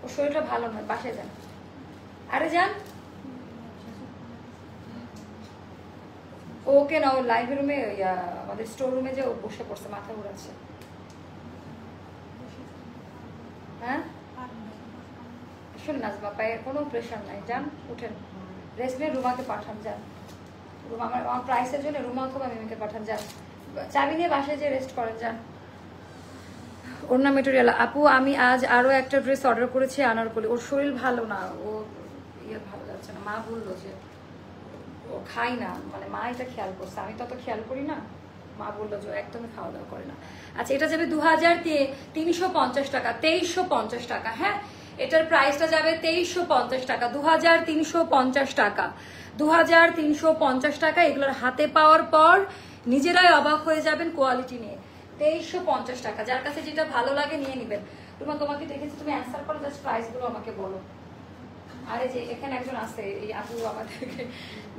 ও শরীরটা ভালো নয়, বাসায় যান। আরে যান, ওকে না, ও লাইভ রুমে আমাদের স্টোর রুমে যে ও বসে পড়ছে, মাথা ঘুরাচ্ছে। হ্যাঁ শুন নাজমা, পায়ে কোনো প্রেশার নাই, যান উঠেন, রেস্ট নিয়ে রুমাকে পাঠান, যান। রুমা আমার প্রাইসের জন্য রুমা অথবা মিমিকে পাঠান, যান। চাবি নিয়ে বাসায় যে রেস্ট করেন, যান। ওড়না মেটেরিয়াল আপু, আমি আজ আরো একটা ড্রেস অর্ডার করেছি আনারকলি। ওর শরীর ভালো না, ও ভালো যাচ্ছে না। মা বললো যে ও খাই না, মানে মা এটা খেয়াল করছে, আমি তত খেয়াল করি না। মা বললো যে একদমই খাওয়া দাওয়া করে না। আচ্ছা এটা যাবে 2350 টাকা, 2350 টাকা। হ্যাঁ এটার প্রাইসটা যাবে 2350 টাকা, 2350 টাকা, 2350 টাকা। এগুলোর হাতে পাওয়ার পর নিজেরাই অবাক হয়ে যাবেন কোয়ালিটি নিয়ে। 2350 টাকা, যার কাছে যেটা ভালো লাগে নিয়ে নিবেন। তোমার তোমাকে দেখেছি, তুমি অ্যান্সার করো, জাস্ট প্রাইস গুলো আমাকে বলো। আরে যে এখানে একজন আছে, এই আপু আমাদেরকে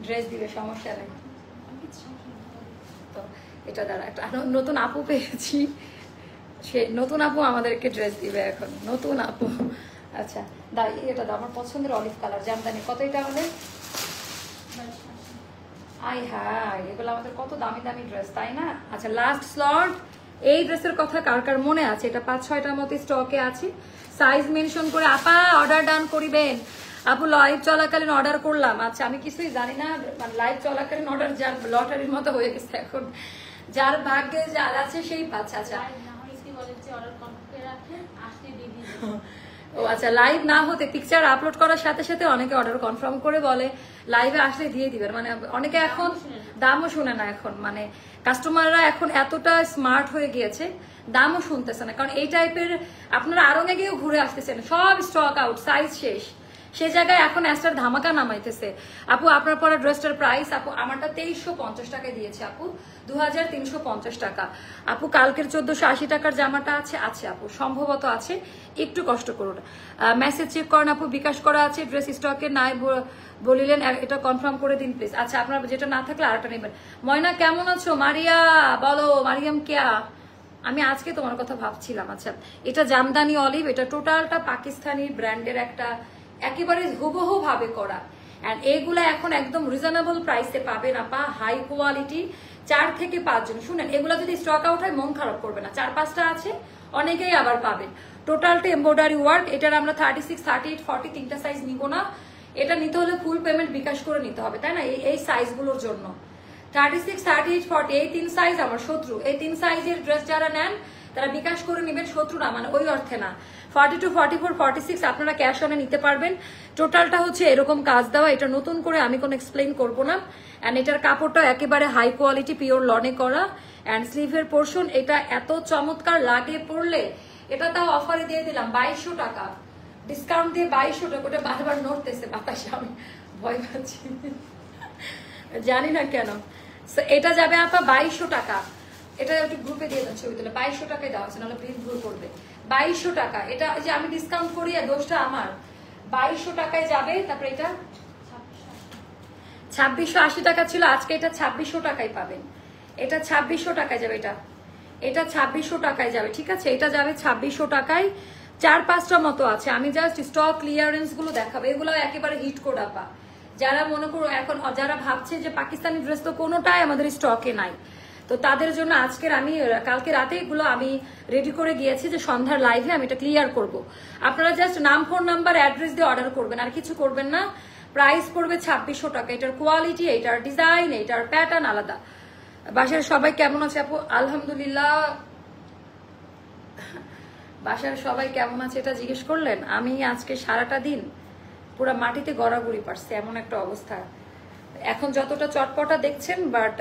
ড্রেস দিবে, সমস্যা নেই তো। এটা দ্বারা একটা নতুন আপু পেয়েছি, সে নতুন আপু আমাদেরকে ড্রেস দিবে এখন, নতুন আপু। আচ্ছা এটা দাও, আমার পছন্দের অলিভ কালার জামদানি। কত এটা আমাদের? আই হাই, এগুলো আমাদের কত দামি দামি ড্রেস, তাই না? আচ্ছা লাস্ট স্লট, এই ড্রেসের কথা কার কার মনে আছে? এটা 5-6টার মতো স্টকে আছে, সাইজ মেনশন করে আপা অর্ডার ডান করিবেন। আপু লাইভ চলাকালীন অর্ডার করলাম। আচ্ছা আমি কিছুই জানি না, মানে লাইভ চলাকালীন অর্ডার যার লটারির মতো হয়ে গেছে এখন, যার ভাগ্যে যার আছে সেই পাচ্ছে। আচ্ছা ও আচ্ছা, লাইভ না হতে পিকচার আপলোড করার সাথে সাথে অনেকে অর্ডার কনফার্ম করে বলে লাইভে আসলে দিয়ে দিবেন। মানে অনেকে এখন দামও শুনে না, এখন মানে কাস্টমাররা এখন এতটা স্মার্ট হয়ে গিয়েছে, দামও শুনতেছে না। কারণ এই টাইপের আপনারা আরো গিয়েও ঘুরে আসতেছেন, সব স্টক আউট, সাইজ শেষ। সে জায়গায় এখন অ্যাস্টার ধামাকা নামাইতেছে। আপু আপনার পরা ড্রেসটার প্রাইস, আপু আমারটা 2350 টাকায় দিয়েছে আপু, 2350 টাকা। আপু কালকের 1480 টাকার জামাটা আছে? আছে আপু, সম্ভবত আছে, একটু কষ্ট করুন, মেসেজ চেক করেন আপু। বিকাশ করা আছে, ড্রেস স্টকে নাই বলিলেন, এটা কনফার্ম করে দিন প্লিজ। আচ্ছা আপনার যেটা না থাকলে আরেকটা নেবেন। ময়না কেমন আছো? মারিয়া বলো, মারিয়াম কেয়া, আমি আজকে তোমার কথা ভাবছিলাম। আচ্ছা এটা জামদানি অলিভ, এটা টোটালটা পাকিস্তানি ব্র্যান্ডের একটা একেবারে হুবহু ভাবে করা, এন্ড এগুলা এখন একদম রিজনেবল প্রাইসে পাবেন আপা, হাই কোয়ালিটি। 4 থেকে 5 জন শুনেন, এগুলা যদি স্টক আউট হয় মন খারাপ করবে না, 4-5টা আছে, অনেকেই আবার পাবেন। টোটালটা এমব্রয়ডারি ওয়ার্ক। এটার আমরা 36, 38, 40 তিনটা সাইজ নিব না। এটা নিতে হলে ফুল পেমেন্ট বিকাশ করে নিতে হবে, তাই না? এই সাইজগুলোর জন্য 36, 38, 40 এই 3 সাইজ আমার শত্রু। এই 3 সাইজের ড্রেস যারা নেন তারা বিকাশ করে নেবেন, শত্রু না, মানে ওই অর্থে না। 42, 44, 46 আপনারা ক্যাশ অনে নিতে পারবেন। টোটালটা হচ্ছে এরকম কাজ দেওয়া, এটা নতুন করে আমি কোনো এক্সপ্লেইন করবো না। অ্যান্ড এটার কাপড়টা একেবারে হাই কোয়ালিটি পিওর লনে করা, অ্যান্ড স্লিভের পোর্শন এটা এত চমৎকার লাগে পরলে, এটা তাও অফারে দিয়ে দিলাম 2200 টাকা, ডিসকাউন্ট দিয়ে 2200 টাকা। ওটা বারবার নড়তেছে বাতাসে, আমি ভয় পাচ্ছি জানি না কেন। এটা যাবে আপা 2200 টাকা। এটা একটু গ্রুপে দিয়ে দেন ছবি তুলে, 2200 টাকায় দেওয়া আছে, নাহলে প্লিজ ভুল করবে। 2200 টাকা, এটা যে আমি ডিসকাউন্ট করি আর দোষটা আমার। 2200 টাকায় যাবে। তারপরে এটা 2680 টাকা ছিল, আজকে এটা 2600 টাকায় পাবেন। এটা 2600 টাকায় যাবে, এটা 2600 টাকায় যাবে, ঠিক আছে? এটা যাবে 2600 টাকায়। 4-5টা মতো আছে, আমি জাস্ট স্টক ক্লিয়ারেন্স গুলো দেখাবো। এগুলো একেবারে হিট কোড আপা। যারা মনে করো এখন যারা ভাবছে যে পাকিস্তানি ড্রেস তো কোনোটাই আমাদের স্টকে নাই, তো তাদের জন্য আজকের আমি কালকে রাতে এগুলো আমি রেডি করে গিয়েছি যে সন্ধ্যার লাইভে আমি এটা ক্লিয়ার করব। আপনারা জাস্ট নাম, ফোন নাম্বার, অ্যাড্রেস দিয়ে অর্ডার করবেন, আর কিছু করবেন না। প্রাইস পড়বে 2600 টাকা। এটার কোয়ালিটি, এটার ডিজাইন, এটার প্যাটার্ন আলাদা। বাসার সবাই কেমন আছে আপু? আলহামদুলিল্লাহ। বাসার সবাই কেমন আছে এটা জিজ্ঞেস করলেন। আমি আজকে সারাটা দিন পুরো মাটিতে গড়াগড়ি পারছে, এমন একটা অবস্থা। এখন যতটা চটপটা দেখছেন, বাট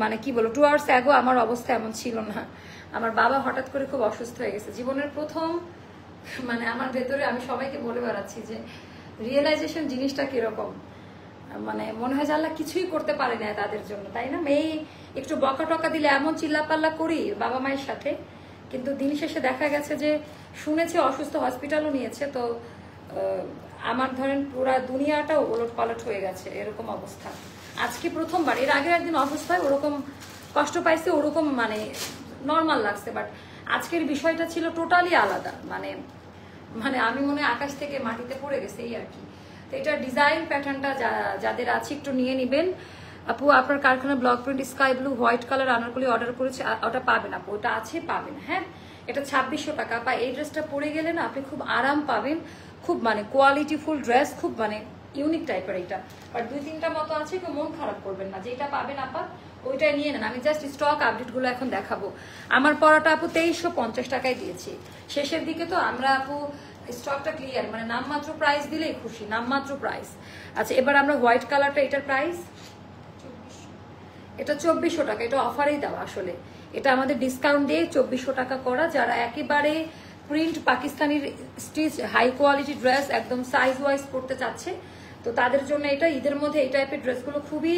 মানে কি বলবো, 2 আওয়ার্স অ্যাগো আমার অবস্থা এমন ছিল না। আমার বাবা হঠাৎ করে খুব অসুস্থ হয়ে গেছে, জীবনের প্রথম। মানে আমার ভেতরে আমি সবাইকে বলে বেড়াচ্ছি যে রিয়েলাইজেশন জিনিসটা কিরকম। মানে মনে হয় যে আল্লাহ কিছুই করতে পারে না তাদের জন্য, তাই না? এই একটু বকা টকা দিলে এমন চিল্লাপাল্লা করি বাবা মায়ের সাথে, কিন্তু দিন শেষে দেখা গেছে যে শুনেছে অসুস্থ, হসপিটালও নিয়েছে। তো আমার ধরেন পুরা দুনিয়াটাও ওলট পালট হয়ে গেছে, এরকম অবস্থা। আজকে প্রথমবার, এর আগের একদিন অসুস্থ হয় ওরকম কষ্ট পাইছে, ওরকম মানে নর্মাল লাগছে, বাট আজকের বিষয়টা ছিল টোটালি আলাদা। মানে মানে আমি মনে হয় আকাশ থেকে মাটিতে পড়ে গেছে, এই আর কি। তো এটা ডিজাইন প্যাটার্নটা যাদের আছে একটু নিয়ে নিবেন। আপু আপনার কারখানা block print sky blue white colour Anarkali order করেছে, ওটা পাবেন আপু, ওটা আছে, পাবেন। হ্যাঁ, এটা 2600 টাকা। বা এই ড্রেসটা পরে গেলে না আপনি খুব আরাম পাবেন, খুব মানে কোয়ালিটিফুল ড্রেস, খুব মানে ইউনিক টাইপের এটা। বাট 2-3টা মতো আছে, কেউ মন খারাপ করবেন না, যেটা পাবেন আপা ওইটাই নিয়ে নেন। আমি জাস্ট স্টক আপডেট গুলো এখন দেখাবো। আমার পরাটা আপু 2350 টাকায় দিয়েছি শেষের দিকে। তো আমরা আপু স্টকটা ক্লিয়ার, মানে নামমাত্র প্রাইস দিলেই খুশি, নামমাত্র প্রাইস। আচ্ছা, এবার আমরা হোয়াইট কালারটা, এটার প্রাইস এটা 2400 টাকা। এটা অফারেই দেওয়া আসলে, এটা আমাদের ডিসকাউন্ট দিয়ে 2400 টাকা করা। যারা একেবারে প্রিন্ট পাকিস্তানির স্টিচ হাই কোয়ালিটি ড্রেস একদম সাইজ ওয়াইজ পড়তে চাচ্ছে, তো তাদের জন্য এটা ঈদের মধ্যে এই টাইপের ড্রেসগুলো খুবই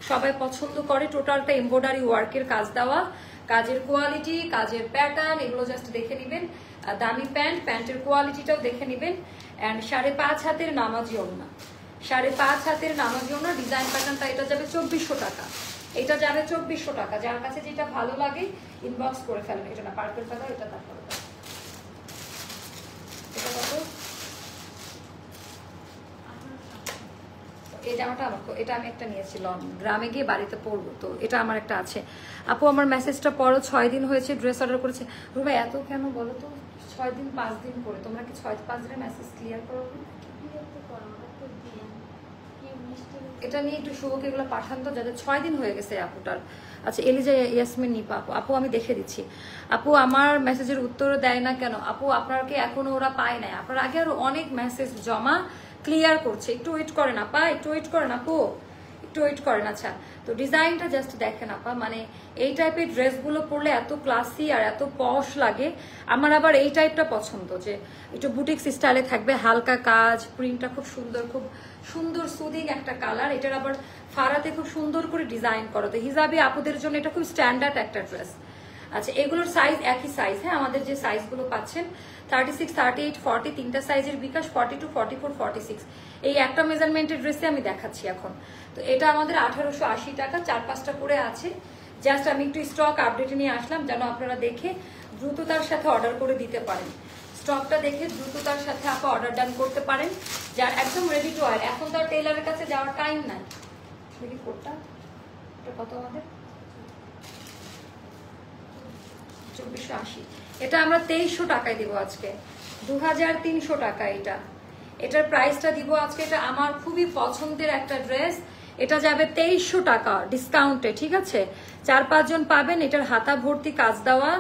সবাই পছন্দ করে। টোটালটা এমব্রয়ডারি ওয়ার্কের কাজ দেওয়া, কাজের কোয়ালিটি, কাজের প্যাটার্ন, এগুলো জাস্ট দেখে নেবেন। দামি প্যান্ট, প্যান্টের কোয়ালিটিটাও দেখে নেবেন। অ্যান্ড 5.5 হাতের নামাজি ওড়না, 5.5 হাতের নামাজি ওড়না, ডিজাইন প্যাটার্নটা এটা যাবে 2400 টাকা। এটা যাবে 2400 টাকা। যার কাছে যেটা ভালো লাগে ইনবক্স করে ফেলেন। এটা না পার্পল কালার, এটা তারপরে এটা কত? এই জামাটা আমার, এটা আমি একটা নিয়েছিলাম গ্রামে গিয়ে বাড়িতে পরবো, তো এটা আমার একটা আছে। আপু আমার মেসেজটা পড়ো, 6 দিন হয়েছে ড্রেস অর্ডার করেছে। রুবা এত কেন বলো তো? 6 দিন 5 দিন করে তোমরা কি 6-5 দিনের মেসেজ ক্লিয়ার করো? এটা নিয়ে একটু শুভকে এগুলো পাঠান তো, যাদের 6 দিন হয়ে গেছে আপুটার। আচ্ছা, এলিজা ইয়াসমিন নিপা আপু, আপু আমি দেখে দিচ্ছি। আপু আমার মেসেজের উত্তর দেয় না কেন? আপু আপনাকে এখনো ওরা পায় নাই, আপনার আগে আরো অনেক মেসেজ জমা, ক্লিয়ার করছে। একটু ওয়েট করেন আপা, একটু ওয়েট করেন আপু, একটু ওয়েট করেন। আচ্ছা, তো ডিজাইনটা জাস্ট দেখেন আপা, মানে এই টাইপের ড্রেসগুলো পরলে এত ক্লাসি আর এত পশ লাগে। আমার আবার এই টাইপটা পছন্দ, যে একটু বুটিক্স স্টাইলে থাকবে, হালকা কাজ, প্রিন্টটা খুব সুন্দর, খুব সুন্দর সুদিং একটা কালার। এটার আবার ফাড়াতে খুব সুন্দর করে ডিজাইন করো। তো হিজাবি আপুদের জন্য এটা খুব স্ট্যান্ডার্ড একটা ড্রেস। আচ্ছা, এগুলোর সাইজ একই সাইজ। হ্যাঁ, আমাদের যে সাইজগুলো পাচ্ছেন 36, 38, 40, তিনটা সাইজের বিকাশ, 42, 44, 46, এই একটা মেজারমেন্টের ড্রেসে আমি দেখাচ্ছি এখন। তো এটা আমাদের 1880 টাকা, 4-5টা করে আছে। জাস্ট আমি একটু স্টক আপডেট নিয়ে আসলাম, যেন আপনারা দেখে দ্রুততার সাথে অর্ডার করে দিতে পারেন। স্টকটা দেখে দ্রুততার সাথে আপনি অর্ডার ডান করতে পারেন, যার একদম রেডি টু ওয়্যার। এখন তো আর টেইলারের কাছে যাওয়ার টাইম নাই। দেখি কোটটা কত আমাদের, 2480। এটা আমরা 2300 টাকায় দিব আজকে, 2300 টাকা। এটার প্রাইসটা দিব আজকে। এটা আমার খুবই পছন্দের একটা ড্রেস। এটা যাবে 2300 টাকা ডিসকাউন্টে, ঠিক আছে? 4-5 জন পাবেন। এটার হাতা ভর্তি কাজ দেওয়া।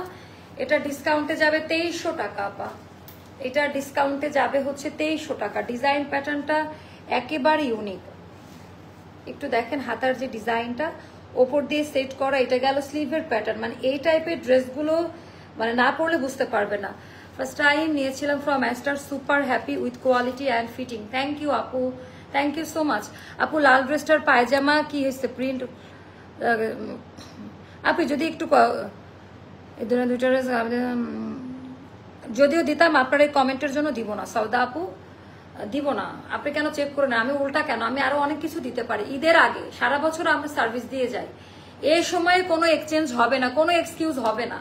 এটা ডিসকাউন্টে যাবে 2300 টাকা আপা। এটা ডিসকাউন্টে যাবে হচ্ছে 2300 টাকা। ডিজাইন প্যাটার্নটা একেবারে ইউনিক। একটু দেখেন হাতার যে ডিজাইনটা ওপর দিয়ে সেট করা, এটা গেল স্লিভের প্যাটার্ন। মানে এই টাইপের ড্রেসগুলো মানে না পড়লে বুঝতে পারবে না। ফার্স্ট টাইম নিয়েছিলাম from Aster, super happy with quality and fitting. Thank you আপু, থ্যাংক ইউ সো মাচ আপু। লাল ড্রেসটার পায়জামা কি হয়েছে প্রিন্ট? আপনি যদি একটু এই ধরনের দুইটা ড্রেস যদিও দিতাম, আপনার এই কমেন্টের জন্য দিব না সৌদা আপু, দিব না। আপনি কেন চেক করে না? আমি উল্টা কেন, আমি আরো অনেক কিছু দিতে পারি। ঈদের আগে সারা বছর আমরা সার্ভিস দিয়ে যাই, এই সময়ে কোনো এক্সচেঞ্জ হবে না, কোনো এক্সকিউজ হবে না।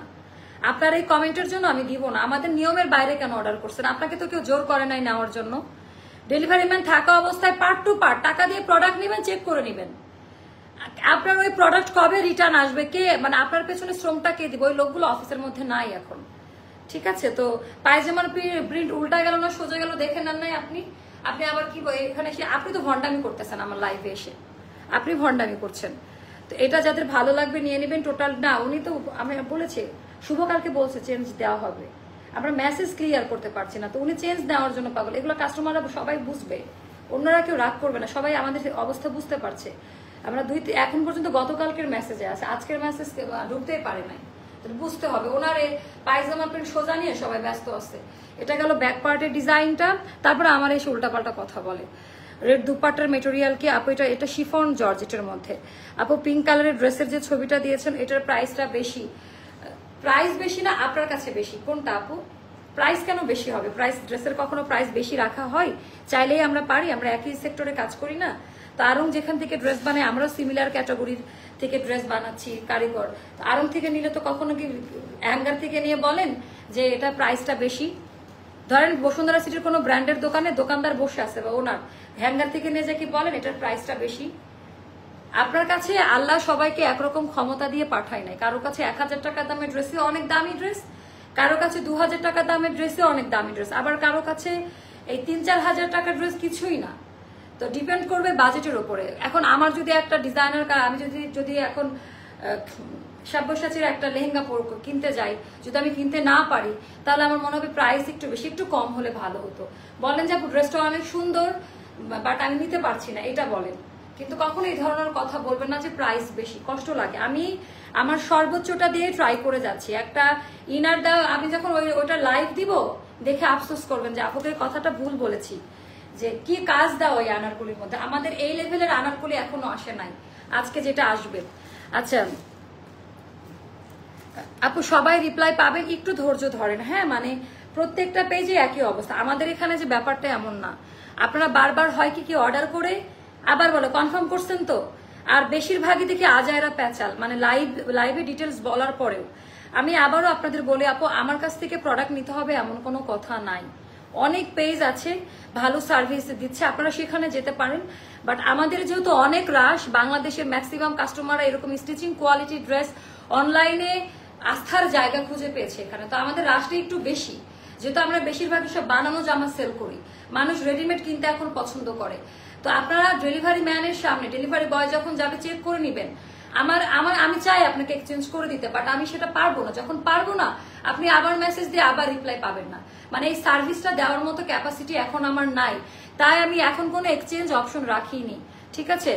আপনার এই কমেন্টের জন্য আমি দিব না। আমাদের নিয়মের বাইরে কেন অর্ডার করছেন? আপনাকে তো কেউ জোর করে নাই নেওয়ার জন্য। ডেলিভারি ম্যান থাকা অবস্থায় পার্ট টু পার্ট টাকা দিয়ে প্রোডাক্ট নেবেন, চেক করে নেবেন। আপনার ওই প্রোডাক্ট কবে রিটার্ন আসবে, কে মানে আপনার পেছনে শ্রমটা কে দিবে? ওই লোকগুলো অফিসের মধ্যে নাই এখন, ঠিক আছে? তো পায়জামার প্রিন্ট উল্টা গেল না সোজা গেল দেখে নেন নাই আপনি? আপনি আবার কি এখানে এসে আপনি তো ভন্ডামি করতেছেন আমার লাইভে এসে, আপনি ভন্ডামি করছেন। তো এটা যাদের ভালো লাগবে নিয়ে নেবেন টোটাল। না উনি তো আমি বলেছে শুভকালকে বলছে চেঞ্জ দেওয়া হবে, আমরা মেসেজ ক্লিয়ার করতে পারছি না, তো উনি চেঞ্জ দেওয়ার জন্য পাগল। এগুলো কাস্টমাররা সবাই বুঝবে, অন্যরা কেউ রাগ করবে না, সবাই আমাদের অবস্থা বুঝতে পারছে। আমরা এখন পর্যন্ত গতকালকের মেসেজে আছে, আজকের মেসেজ ঢুকতেই পারে নাই, বুঝতে হবে। ওনারে পায়জামা প্রিন্ট সোজা নিয়ে সবাই ব্যস্ত আছে। এটা গেল ব্যাক পার্টের ডিজাইনটা। তারপরে আমার এসে উল্টাপাল্টা কথা বলে। রেড দুপাট্টার মেটেরিয়াল কি আপু? এটা শিফন জর্জেটের মধ্যে। আপু পিঙ্ক কালারের ড্রেসের যে ছবিটা দিয়েছেন এটার প্রাইসটা বেশি। প্রাইস বেশি না আপনার কাছে বেশি? কোনটা আপু? প্রাইস কেন বেশি হবে? প্রাইস ড্রেসের কখনো প্রাইস বেশি রাখা হয়? চাইলেই আমরা পারি, আমরা একই সেক্টরে কাজ করি না? তো আরং যেখান থেকে ড্রেস বানায় আমরাও সিমিলার ক্যাটাগরির থেকে ড্রেস বানাচ্ছি কারিগর। আরং থেকে নিলে তো কখনো কি হ্যাঙ্গার থেকে নিয়ে বলেন যে এটা প্রাইসটা বেশি? ধরেন বসুন্ধরা সিটির কোনো ব্র্যান্ডের দোকানে দোকানদার বসে আছে বা ওনার, হ্যাঙ্গার থেকে নিয়ে যে কি বলেন এটার প্রাইসটা বেশি? আপনার কাছে আল্লাহ সবাইকে একরকম ক্ষমতা দিয়ে পাঠায় নাই। কারো কাছে 1000 টাকা দামের ড্রেসে অনেক দামি ড্রেস, কারো কাছে 2000 টাকা দামের ড্রেসে অনেক দামি ড্রেস, আবার কারো কাছে এই 3-4 হাজার টাকার ড্রেস কিছুই না। তো ডিপেন্ড করবে বাজেটের উপরে। এখন আমার যদি একটা ডিজাইনার, আমি যদি এখন সাব্যসাচীর একটা লেহেঙ্গা কিনতে যাই, যদি আমি কিনতে না পারি তাহলে আমার মনে হবে প্রাইস একটু বেশি, একটু কম হলে ভালো হতো। বলেন যে ড্রেসটা অনেক সুন্দর বাট আমি নিতে পারছি না, এটা বলেন। কিন্তু কখনো এই ধরনের কথা বলবেন না যে প্রাইস বেশি। কষ্ট লাগে, আমি আমার সর্বোচ্চটা দিয়ে ট্রাই করে যাচ্ছি। একটা ইনার দেওয়া, আমি যখন ওইটা লাইভ দিব দেখে আফসোস করবেন যে আপনাদের কথাটা ভুল বলেছি, যে কি কাজ দেওয়া ওই আনারকলির মধ্যে। আমাদের এই লেভেলের আনারকলি এখনো আসে নাই, আজকে যেটা আসবে। আচ্ছা আপু সবাই রিপ্লাই পাবেন, একটু ধৈর্য ধরেন। হ্যাঁ মানে প্রত্যেকটা পেজে একই অবস্থা, আমাদের এখানে যে ব্যাপারটা এমন না। আপনারা বারবার হয় কি অর্ডার করে আবার বলে কনফার্ম করছেন তো, আর বেশিরভাগই দেখি আজায়রা প্যাচাল, মানে লাইভে ডিটেলস বলার পরেও। আমি আবারও আপনাদের বলি আপু আমার কাছ থেকে প্রোডাক্ট নিতে হবে এমন কোনো কথা নাই। অনেক পেজ আছে ভালো সার্ভিস দিচ্ছে, আপনারা সেখানে যেতে পারেন। বাট আমাদের যেহেতু অনেক রাশ, বাংলাদেশের ম্যাক্সিমাম কাস্টমাররা এরকম স্টিচিং কোয়ালিটি ড্রেস অনলাইনে আস্থার জায়গা খুঁজে পেয়েছে এখানে, তো আমাদের রাশটা একটু বেশি। যেহেতু আমরা বেশিরভাগই সব বানানো জামা সেল করি, মানুষ রেডিমেড কিনতে এখন পছন্দ করে। তো আপনারা ডেলিভারি ম্যানের সামনে, ডেলিভারি বয় যখন যাবে চেক করে নিবেন। আমি চাই আপনাকে এক্সচেঞ্জ করে দিতে, বাট আমি সেটা পারবো না। যখন পারবো না আপনি আবার মেসেজ দিয়ে আবার রিপ্লাই পাবেন না, মানে এই সার্ভিসটা দেওয়ার মতো ক্যাপাসিটি এখন আমার নাই, তাই আমি এখন কোনো এক্সচেঞ্জ অপশন রাখিনি, ঠিক আছে?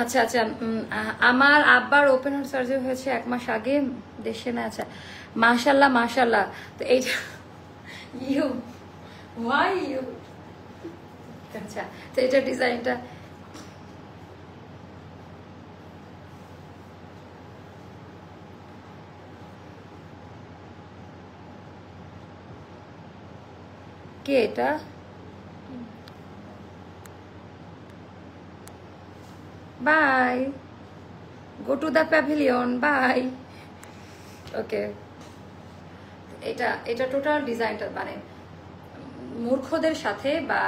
আচ্ছা আচ্ছা, আমার আব্বার ওপেন হার্ট সার্জারি হয়েছে 1 মাস আগে, দেশে না। আচ্ছা মাশাল্লাহ মাশাল্লাহ। তো এইটা ইউ ওয়াই ইউ, আচ্ছা তো এটা ডিজাইনটা কে? এটা bye, go to the pavilion, bye. Okay এটা টোটাল ডিজাইনটা মানে মূর্খদের সাথে বা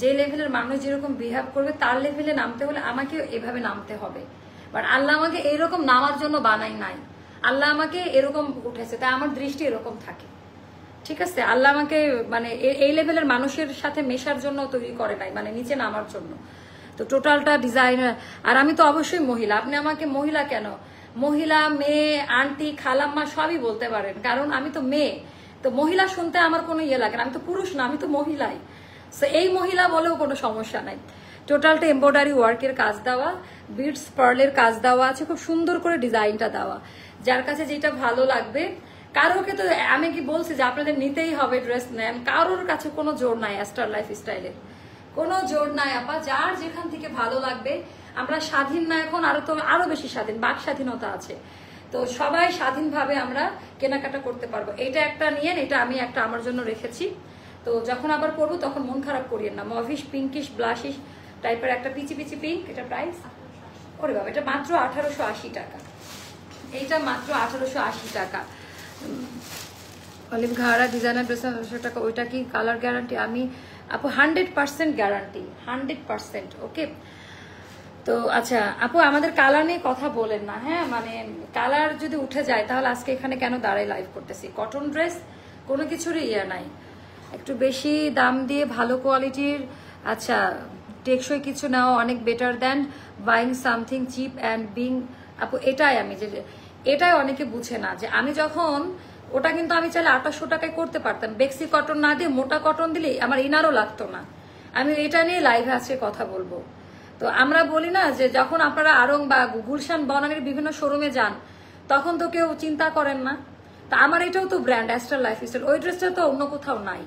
যে লেভেলের মানুষ যেরকম বিহেভ করবে তার লেভেলে নামতে হলে আমাকে এভাবে নামতে হবে। বাট আল্লাহ আমাকে এরকম নামার জন্য বানাই নাই, আল্লাহ আমাকে এরকম উঠেছে, তাই আমার দৃষ্টি এরকম থাকে, ঠিক আছে? আল্লাহ আমাকে মানে এই লেভেলের মানুষের সাথে মেশার জন্য তৈরি করে নাই, মানে নিচে নামার জন্য। তো টোটালটা ডিজাইনার। আর আমি তো অবশ্যই মহিলা, আপনি আমাকে মহিলা কেন, মহিলা, মেয়ে, আন্টি, খালাম্মা সবই বলতে পারেন, কারণ আমি তো মেয়ে। তো মহিলা শুনতে আমার কোনো ইয়ে লাগে না, আমি তো পুরুষ না, আমি তো মহিলাই। সো এই মহিলা বলেও কোনো সমস্যা নাই। টোটালটা এমব্রয়ডারি ওয়ার্কের কাজ দেওয়া, বিটস পার্লের কাজ দেওয়া আছে, খুব সুন্দর করে ডিজাইনটা দেওয়া। যার কাছে যেটা ভালো লাগবে। কারোকে তো আমি কি বলছি যে আপনাদের নিতেই হবে ড্রেস নেন, কারোর কাছে কোনো জোর নাই অ্যাস্টার লাইফ স্টাইলের, কোনো জোর নাই আপা, যার যেখান থেকে ভালো লাগবে। আমরা স্বাধীন না এখন, আরো বেশি স্বাধীন, বাক স্বাধীনতা আছে, তো সবাই স্বাধীনভাবে আমরা কেনাকাটা করতে পারবো। এটা একটা নিয়েন, এটা আমি একটা আমার জন্য রেখেছি, তো যখন আবার পরবো তখন মন খারাপ করিয়েন না। মভিশ পিঙ্কিশ ব্লাশিশ টাইপের একটা পিচি পিচি পিঙ্ক, এটা প্রাইস ওরে বাবা, এটা মাত্র 1880 টাকা, এইটা মাত্র 1880 টাকা। অলিভ ঘাড়া ডিজাইনার ড্রেস 1800 টাকা। ওইটা কি কালার গ্যারান্টি? আমি আপু 100% গ্যারান্টি, 100%। ওকে, তো আচ্ছা আপু আমাদের কালার নিয়ে কথা বলেন না, হ্যাঁ মানে কালার যদি উঠে যায় তাহলে আজকে এখানে কেন দাঁড়াই লাইভ করতেছি? কটন ড্রেস কোনো কিছুরই ইয়ে নাই, একটু বেশি দাম দিয়ে ভালো কোয়ালিটির, আচ্ছা টেকসই কিছু নেওয়া অনেক better than buying something chip and being. আপু এটাই আমি যে এটাই অনেকে বুঝে না, যে আমি যখন ওটা কিন্তু আমি চাইলে 2800 টাকায় করতে পারতাম, বেক্সি কটন না দিয়ে মোটা কটন দিলে আমার ইনারও লাগতো না। আমি এটা নিয়ে লাইভে আজকে কথা বলবো। তো আমরা বলি না যে যখন আপনারা আড়ং বা গুলশান বনানীর বিভিন্ন শোরুমে যান তখন তো কেউ চিন্তা করেন না, তা আমার এটাও তো ব্র্যান্ড অ্যাস্টার লাইফ স্টাইল, ওই ড্রেসটা তো অন্য কোথাও নাই।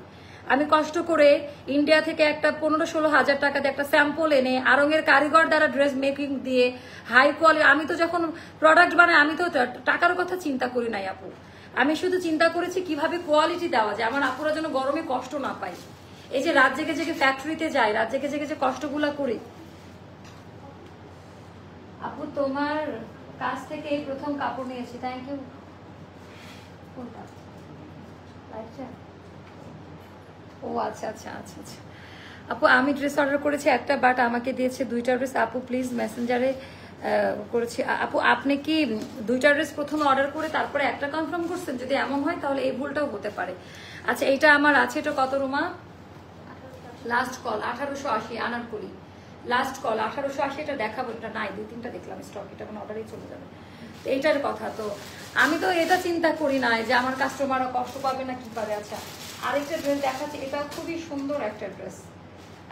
আমি কষ্ট করে ইন্ডিয়া থেকে একটা 15-16 হাজার টাকা দিয়ে একটা স্যাম্পল এনে আড়ংয়ের কারিগর দ্বারা ড্রেস মেকিং দিয়ে হাই কোয়ালিটি, আমি তো যখন প্রোডাক্ট বানাই আমি তো টাকার কথা চিন্তা করি নাই আপু, আমি শুধু চিন্তা করেছি কিভাবে কোয়ালিটি দেওয়া যায়, আমার আপুরা যেন গরমে কষ্ট না পায়। এই যে রাত জেগে জেগে ফ্যাক্টরিতে যাই, রাত জেগে জেগে যে কষ্টগুলা করি। আপু তোমার কাছ থেকে এই প্রথম কাপড় নিয়েছি, থ্যাংক ইউ। কোনটা? ও আচ্ছা আচ্ছা আচ্ছা আচ্ছা আপু, আমি ড্রেস অর্ডার করেছি একটা, বাট আমাকে দিয়েছে 2টা ড্রেস। আপু প্লিজ মেসেঞ্জারে করেছি। আপু আপনি কি 2টা ড্রেস প্রথমে অর্ডার করে তারপরে একটা কনফার্ম করছেন? যদি এমন হয় তাহলে এই ভুলটাও হতে পারে। আচ্ছা এইটা আমার আছে, এটা কত Ruma? Last call 1880 Anarkali, last call 1880। এটা দেখাবো, এটা নাই, 2-3টা দেখলাম স্টক, এটা কোনো অর্ডারই চলে যাবে। এইটার কথা তো আমি তো এটা চিন্তা করি না যে আমার কাস্টমাররা কষ্ট পাবে না কি পাবে। আচ্ছা আরেকটা ড্রেস দেখাচ্ছি, এটা খুবই সুন্দর একটা ড্রেস,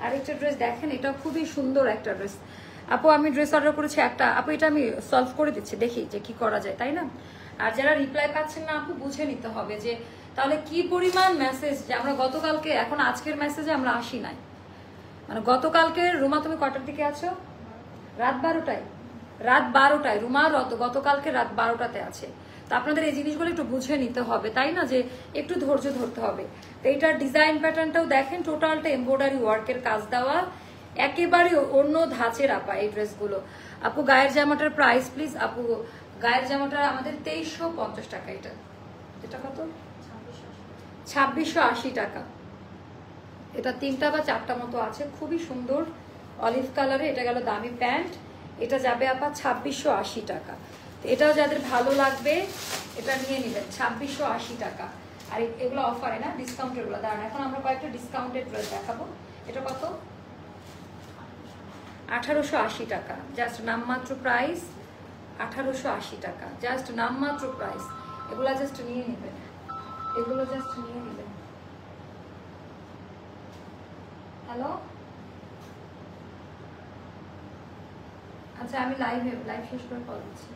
আরেকটা ড্রেস দেখেন, এটা খুবই সুন্দর একটা ড্রেস। আপু আমি ড্রেস অর্ডার করেছি একটা, আপু এটা আমি সলভ করে দিচ্ছি, দেখি যে কি করা যায়, তাই না? আর যারা রিপ্লাই পাচ্ছেন না আপু বুঝে নিতে হবে যে তাহলে কি পরিমাণ মেসেজ, যে আমরা গতকালকে, এখন আজকের মেসেজে আমরা আসি নাই, মানে গতকালকে রুমা তুমি কটার দিকে আছো? রাত 12টায়, রাত 12টায় রুমা গতকালকে রাত 12টাতে আছে। তো আপনাদের এই জিনিসগুলো একটু বুঝে নিতে হবে, তাই না, যে একটু ধৈর্য ধরতে হবে। তো এইটার ডিজাইন প্যাটার্নটাও দেখেন, টোটালটা এমব্রয়ডারি ওয়ার্কের কাজ দেওয়া, একেবারে অন্য ধাঁচের আপা এই ড্রেসগুলো। আপু গায়ের জামাটার প্রাইস প্লিজ? আপু গায়ের জামাটা আমাদের 2350 টাকা, এটা এটা কত? 2680 টাকা। এটা 3টা বা 4টা মতো আছে, খুবই সুন্দর অলিভ কালারে। এটা গেল দামি প্যান্ট, এটা যাবে আপা 2680 টাকা। এটাও যাদের ভালো লাগবে এটা নিয়ে নেবেন, 2680 টাকা। আর এগুলো অফারে না, ডিসকাউন্টের গুলো দাঁড়ান, এখন আমরা কয়েকটা ডিসকাউন্টেড ড্রেস দেখাবো। এটা কত? 1880 টাকা, জাস্ট নামমাত্র প্রাইস 1880 টাকা, জাস্ট নামমাত্র প্রাইস। এগুলা জাস্ট নিয়ে নেবেন, এগুলো জাস্ট নিয়ে নেবেন। হ্যালো, আচ্ছা আমি লাইভ শেষ করে কল দিচ্ছি।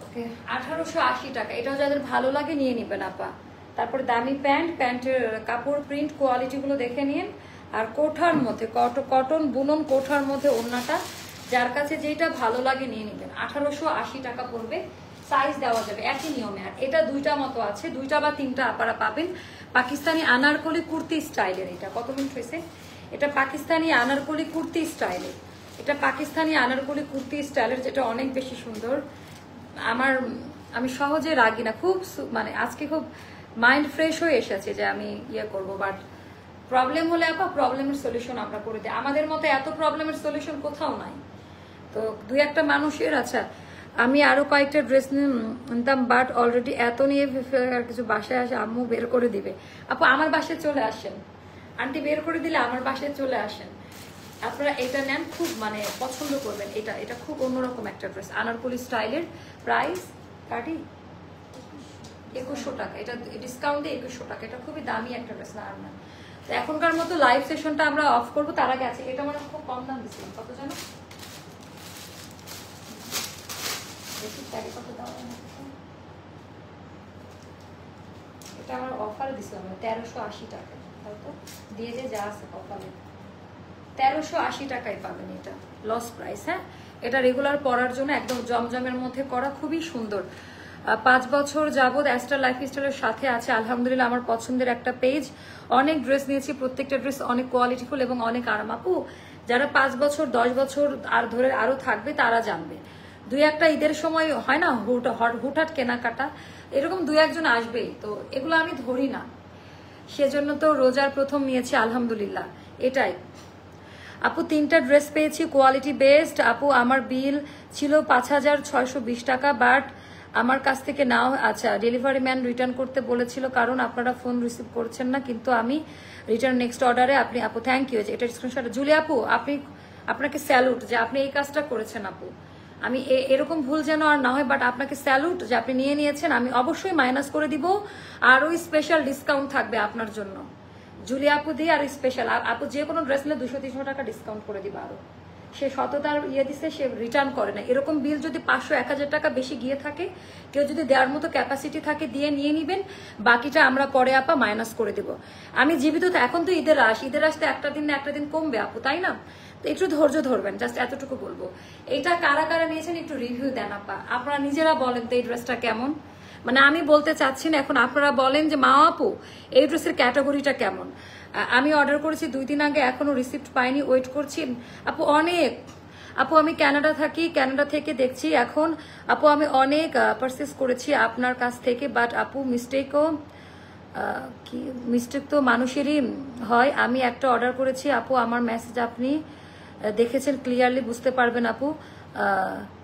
ওকে 1880 টাকা, এটাও যাদের ভালো লাগে নিয়ে নিবেন আপা। তারপর দামি প্যান্ট, প্যান্টের কাপড় প্রিন্ট কোয়ালিটি গুলো দেখে নিন। আর কোঠার মধ্যে কটন বুনন কোঠার মধ্যে ওড়নাটা, যার কাছে যেটা ভালো লাগে নিয়ে নিবেন। 1880 টাকা পড়বে, সাইজ দেওয়া যাবে একই নিয়মে। আর এটা 2টা মতো আছে, 2টা বা 3টা আপনারা পাবেন। পাকিস্তানি আনারকলি কুর্তি স্টাইলের, এটা কত মিনিট হয়েছে? এটা পাকিস্তানি আনারকলি কুর্তি স্টাইলের, এটা পাকিস্তানি আনারকলি কুর্তি স্টাইলের, যেটা অনেক বেশি সুন্দর। আমি সহজে রাগি না, খুব মানে আজকে খুব মাইন্ড ফ্রেশ হয়ে এসেছে যে আমি ইয়ে করবো। বাট প্রবলেম হলে আপা প্রবলেমের সলিউশন আমরা করে দিই, আমাদের মতো এত প্রবলেমের সলিউশন কোথাও নাই। তো 2-1টা মানুষের, আচ্ছা আমি আরো কয়েকটা ড্রেস নিতাম, বাট অলরেডি এত নিয়ে আর কিছু বাসায় আসে, আম্মু বের করে দিবে। আপু আমার বাসায় চলে আসেন, আন্টি বের করে দিলে আমার বাসায় চলে আসেন, আপনারা এটা নেন, খুব মানে পছন্দ করবেন। এটা এটা খুব অন্যরকম একটা ড্রেস, আনারকলি স্টাইলের। প্রাইস কাটি 2100 টাকা, এটা ডিসকাউন্টে 2100 টাকা। এটা খুবই দামি একটা ড্রেস, না আর না। এখনকার মতো লাইভ সেশনটা আমরা অফ করবো, তার আগে আছে এটা আমরা খুব কম দাম দিচ্ছিলাম, কত জানো? এটা আমার অফার দিছিলাম 1380 টাকা, তো দিয়ে যে যা আছে কপালে 1380 টাকায় পাবেন, এটা লস প্রাইস। হ্যাঁ, এটা রেগুলার পরার জন্য একদম জমজমের মধ্যে করা, খুবই সুন্দর। 5 বছর যাবৎ অ্যাস্টার লাইফস্টাইলের সাথে আছে আলহামদুলিল্লাহ। আমার পছন্দের একটা পেজ, অনেক ড্রেস নিয়েছি, প্রত্যেকটা ড্রেস অনেক কোয়ালিটিফুল এবং অনেক আরাম। আপু যারা 5 বছর 10 বছর আর ধরে আরো থাকবে তারা জানবে, দুই একটা ঈদের সময় হয় না হুটহাট কেনাকাটা, এরকম দুই একজন আসবেই, তো এগুলো আমি ধরি না, সেজন্য তো রোজার প্রথম নিয়েছি আলহামদুলিল্লাহ। এটাই আপু, 3টা ড্রেস পেয়েছি কোয়ালিটি বেস্ট। আপু আমার বিল ছিল 5620 টাকা, বাট আমার কাছ থেকে নাও, আচ্ছা ডেলিভারি ম্যান রিটার্ন করতে বলেছিল কারণ আপনারা ফোন রিসিভ করছেন না, কিন্তু আমি রিটার্ন নেক্সট অর্ডারে আপনি আপু থ্যাংক ইউ, এটা স্ক্রিনশট। জুলি আপু আপনাকে স্যালুট যে আপনি এই কাজটা করেছেন আপু, আমি এরকম ভুল যেন আর না হয়, বাট আপনাকে স্যালুট যে আপনি নিয়েছেন। আমি অবশ্যই মাইনাস করে দিব, আর ওই স্পেশাল ডিসকাউন্ট থাকবে আপনার জন্য জুলি আপু দিয়ে, আর স্পেশাল আপু যে কোনো ড্রেস নিলে 200-300 টাকা ডিসকাউন্ট করে দিবা। আরো সে সততার দিছে, সে রিটার্ন করে না। এরকম বিল যদি 500-1000 টাকা বেশি গিয়ে থাকে, কেউ যদি দেওয়ার মতো ক্যাপাসিটি থাকে দিয়ে নিয়ে নিবেন, বাকিটা আমরা পরে আপা মাইনাস করে দিব। আমি জীবিত এখন তো ঈদের আসতে একটা দিন না একটা দিন কমবে আপু, তাই না? তো একটু ধৈর্য ধরবেন, জাস্ট এতটুকু বলবো। এইটা কারা কারা নিয়েছেন একটু রিভিউ দেন আপা, আপনারা নিজেরা বলেন তো এই ড্রেসটা কেমন। মানে আমি বলতে চাচ্ছি না, এখন আপনারা বলেন যে মা আপু এই ড্রেসের ক্যাটাগরিটা কেমন। আমি অর্ডার করেছি 2 দিন আগে, এখনো রিসিপ্ট পাইনি, ওয়েট করছি আপু অনেক। আপু আমি কানাডা থাকি, কানাডা থেকে দেখছি এখন। আপু আমি অনেক পারচেস করেছি আপনার কাছ থেকে, বাট আপু মিস্টেক তো মানুষেরই হয়। আমি একটা অর্ডার করেছি আপু, আমার মেসেজ আপনি দেখেছেন, ক্লিয়ারলি বুঝতে পারবেন আপু,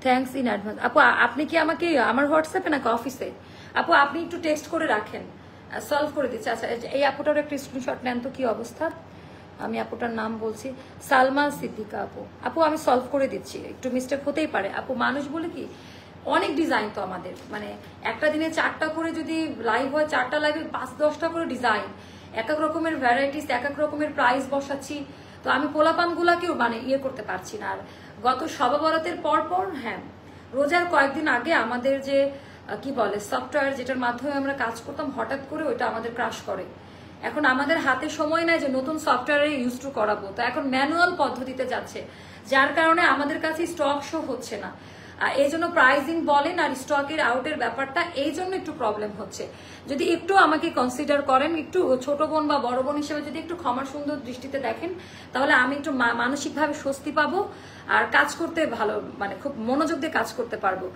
থ্যাঙ্কস ইন অ্যাডভান্স। আপু আপনি কি আমাকে আমার হোয়াটসঅ্যাপে নাকি অফিসে? আপু আপনি একটু টেক্সট করে রাখেন, সলভ করে দিচ্ছে। আচ্ছা এই আপুটার একটা স্ক্রিনশট নেন তো, কি অবস্থা। আমি আপুটার নাম বলছি সালমা সিদ্দিকা আপু। আপু আমি সলভ করে দিচ্ছি, একটু মিস্টেক হতেই পারে আপু, মানুষ বলে কি অনেক ডিজাইন তো আমাদের, মানে একটা দিনে 4টা করে যদি লাইভ হয়, 4টা লাইভে 5-10টা করে ডিজাইন, এক এক রকমের ভ্যারাইটিস, এক এক রকমের প্রাইস বসাচ্ছি, তো আমি পোলাপানগুলাকেও মানে করতে পারছি না। আর গত শবে বরাতের পর হ্যাঁ রোজার কয়েকদিন আগে আমাদের যে কি বলে সফটওয়্যার, যেটার মাধ্যমে আমরা কাজ করতাম, হঠাৎ করে ওইটা আমাদের ক্রাশ করে। এখন আমাদের হাতে সময় নাই যে নতুন সফটওয়্যারে ইউজ টু করাবো, তো এখন ম্যানুয়াল পদ্ধতিতে যাচ্ছে, যার কারণে আমাদের কাছে স্টক শো হচ্ছে না। এই জন্য প্রাইজিং বলেন আর স্টকের আউটের ব্যাপারটা এই জন্য একটু প্রবলেম হচ্ছে। যদি একটু আমাকে কনসিডার করেন, একটু ছোট বোন বা বড় বোন হিসেবে যদি একটু ক্ষমার সুন্দর দৃষ্টিতে দেখেন, তাহলে আমি একটু মানসিকভাবে স্বস্তি পাবো আর কাজ করতে ভালো, মানে খুব মনোযোগ দিয়ে কাজ করতে পারবো।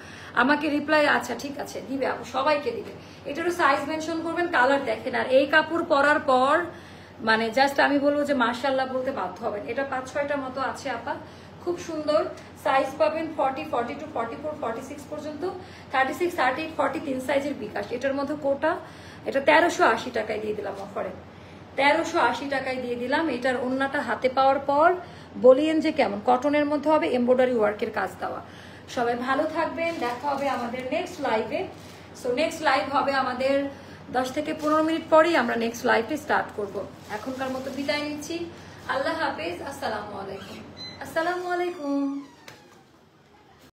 আমাকে রিপ্লাই আচ্ছা ঠিক আছে দিবে আপু, সবাইকে দিবে। এটারও সাইজ মেনশন করবেন, কালার দেখেন। আর এই কাপড় পরার পর মানে জাস্ট আমি বলবো যে মাশাআল্লাহ বলতে বাধ্য হবেন। এটা 5-6টা মতো আছে আপা, খুব সুন্দর সাইজ পাবেন 40, 42, 44, 46 পর্যন্ত, 36, 38, 40 3 সাইজের বিকাশ। এটার মধ্যে কোটা, এটা 1380 টাকায় দিয়ে দিলাম অফারে, 1380 টাকায় দিয়ে দিলাম। এটার ওন্নাটা হাতে পাওয়ার পর বলিয়েন যে কেমন, কটনের মধ্যে হবে, এমব্রয়ডারি ওয়ার্কের কাজ দেওয়া। সবাই ভালো থাকবেন, দেখা হবে আমাদের নেক্সট লাইভে। সো নেক্সট লাইভ হবে আমাদের 10 থেকে 15 মিনিট পরেই আমরা নেক্সট লাইভে স্টার্ট করব। এখনকার মতো বিদায় নিচ্ছি, আল্লাহ হাফেজ, আসসালামু আলাইকুম। আসসালামু আলাইকুম।